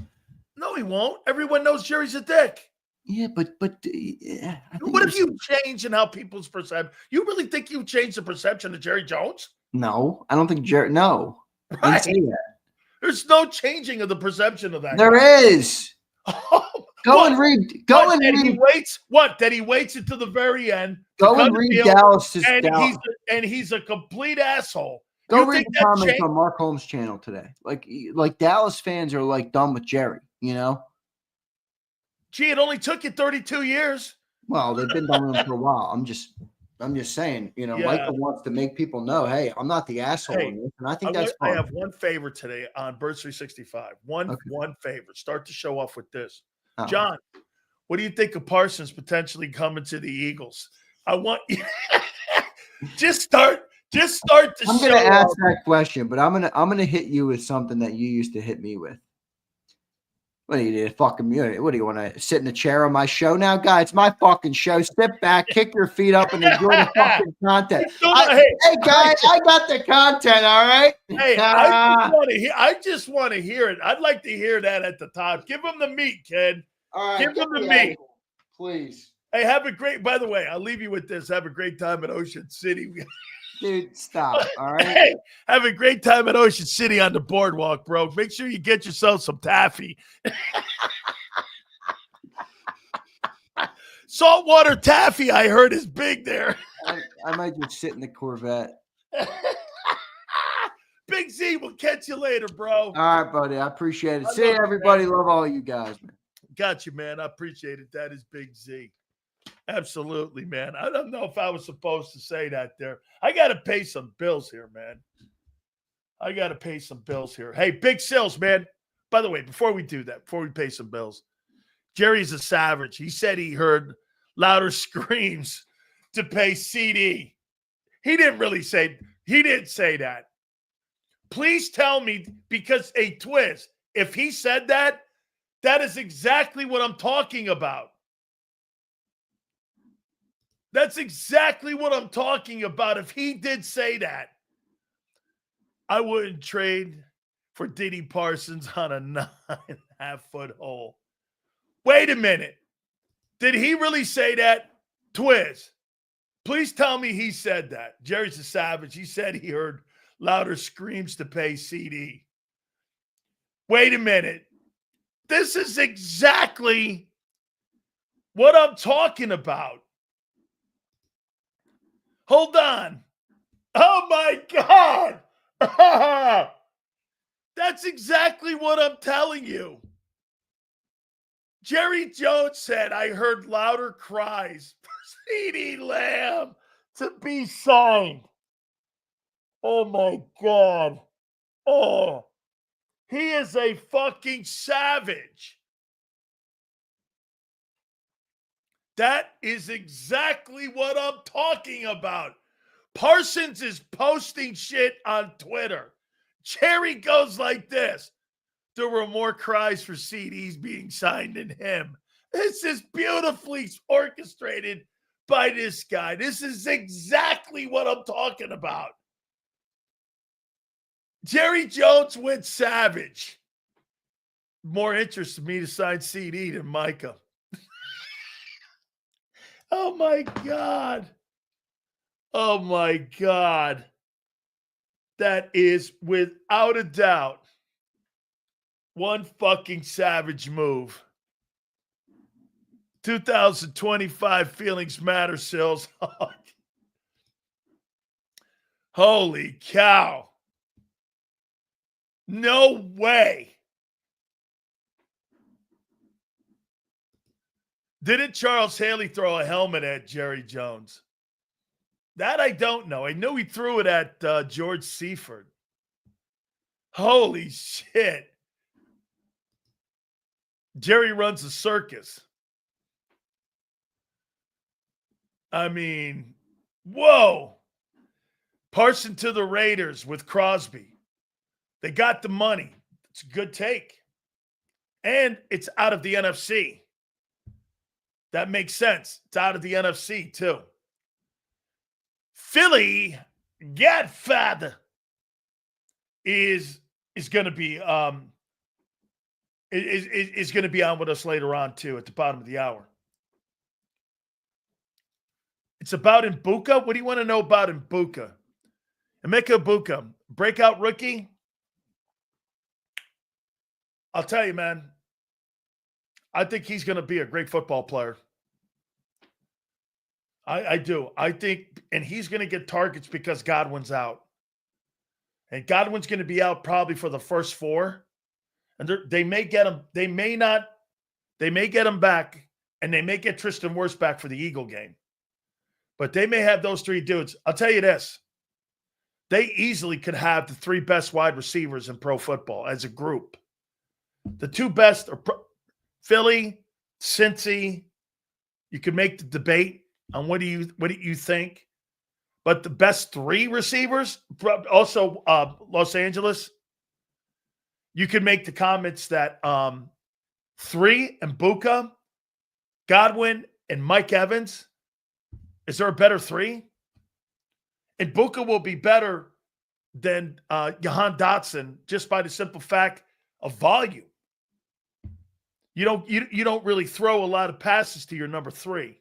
A: No, he won't. Everyone knows Jerry's a dick.
B: Yeah, but
A: what if you change in how people's perception? You really think you changed the perception of Jerry Jones?
B: No, I don't think Jerry. No,
A: right.
B: I didn't say that.
A: There's no changing of the perception of that.
B: There is. Go and read.
A: He waits. What? That he waits until the very end.
B: Go and read Dallas.
A: And he's a complete asshole.
B: Go read the comments on Mark Holmes' channel today. Like Dallas fans are like done with Jerry.
A: Gee, it only took you 32 years.
B: Well, they've been done with him for a while. I'm just saying, Michael wants to make people know, hey, I'm not the asshole in this, and I think that's fine.
A: I have one favor today on Birds 365. One favor. Start the show off with this. Oh. John, what do you think of Parsons potentially coming to the Eagles? I want you just start the show.
B: I'm gonna ask that question, but I'm gonna hit you with something that you used to hit me with. What do you do? Fucking mute it. What do you want to sit in the chair on my show now, guy? It's my fucking show. Sit back, kick your feet up, and enjoy the fucking content. Hey, guys, I got the content. All right.
A: Hey, I just want to hear it. I'd like to hear that at the top. Give him the meat, kid.
B: All right.
A: Give him the meat,
B: please.
A: Hey, have a great. By the way, I'll leave you with this. Have a great time at Ocean City.
B: Dude, stop. All right.
A: Hey, have a great time at Ocean City on the boardwalk, bro. Make sure you get yourself some taffy. Saltwater taffy, I heard, is big there.
B: I might just sit in the Corvette.
A: Big Z, we'll catch you later, bro.
B: All right, buddy. I appreciate it. See you, everybody. Love all you guys, man.
A: Got you, man. I appreciate it. That is Big Z. Absolutely, man. I don't know if I was supposed to say that there. I got to pay some bills here, man. Hey, Big Sills, man. By the way, before we pay some bills, Jerry's a savage. He said he heard louder screams to pay CD. He didn't say that. Please tell me, because a twist, if he said that, that is exactly what I'm talking about. That's exactly what I'm talking about. If he did say that, I wouldn't trade for Diddy Parsons on a 9.5-foot hole. Wait a minute. Did he really say that? Twiz, please tell me he said that. Jerry's a savage. He said he heard louder screams to pay CD. Wait a minute. This is exactly what I'm talking about. Hold on. Oh, my God. That's exactly what I'm telling you. Jerry Jones said, I heard louder cries for CeeDee Lamb to be signed. Oh, my God. Oh, he is a fucking savage. That is exactly what I'm talking about. Parsons is posting shit on Twitter. Jerry goes like this. There were more cries for CDs being signed than him. This is beautifully orchestrated by this guy. This is exactly what I'm talking about. Jerry Jones went savage. More interest in me to sign CD than Micah. Oh, my God. Oh, my God. That is, without a doubt, one fucking savage move. 2025 feelings matter, Sills. Holy cow. No way. Didn't Charles Haley throw a helmet at Jerry Jones? That I don't know. I know he threw it at George Seifert. Holy shit. Jerry runs a circus. I mean, whoa. Parsons to the Raiders with Crosby. They got the money. It's a good take. And it's out of the NFC. That makes sense. It's out of the NFC, too. Philly Godfather is going to be is going to be on with us later on too at the bottom of the hour. It's about Mbuka. What do you want to know about Mbuka? Emeka Mbuka, breakout rookie. I'll tell you, man. I think he's going to be a great football player. I do. I think, and he's going to get targets because Godwin's out. And Godwin's going to be out probably for the first 4. And they may get him. They may not. They may get him back, and they may get Tristan Wirfs back for the Eagle game. But they may have those 3 dudes. I'll tell you this. They easily could have the 3 best wide receivers in pro football as a group. The 2 best are Philly, Cincy. You could make the debate on what do you think? But the best 3 receivers, also Los Angeles, you could make the comments that 3 Mbuka, Godwin, and Mike Evans. Is there a better 3? And Mbuka will be better than Jahan Dotson just by the simple fact of volume. You don't really throw a lot of passes to your number 3.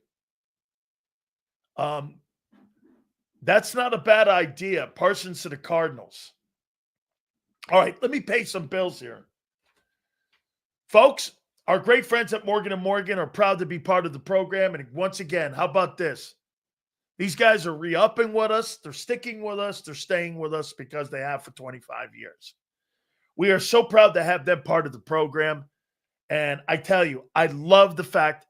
A: That's not a bad idea. Parsons to the Cardinals. All right, let me pay some bills here. Folks, our great friends at Morgan & Morgan are proud to be part of the program. And once again, how about this? These guys are re-upping with us. They're sticking with us. They're staying with us because they have for 25 years. We are so proud to have them part of the program. And I tell you, I love the fact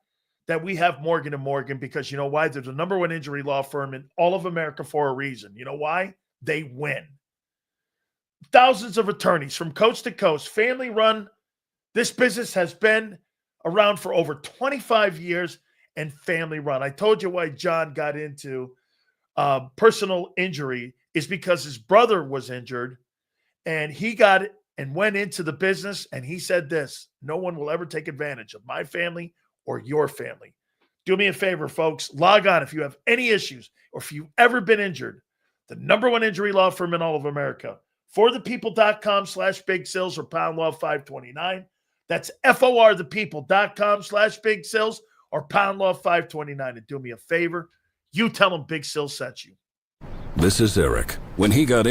A: that we have Morgan & Morgan because you know why? They're the number 1 injury law firm in all of America for a reason. You know why? They win. Thousands of attorneys from coast to coast, family run. This business has been around for over 25 years and family run. I told you why John got into personal injury is because his brother was injured and he got it and went into the business. And he said this, no one will ever take advantage of my family or your family. Do me a favor, folks. Log on if you have any issues or if you've ever been injured. The number 1 injury law firm in all of America. forthepeople.com/Big Sills or Pound Law 529. That's FORthepeople.com/Big Sills or Pound Law 529. And do me a favor, you tell them Big Sills sent you.
D: This is Eric. When he got in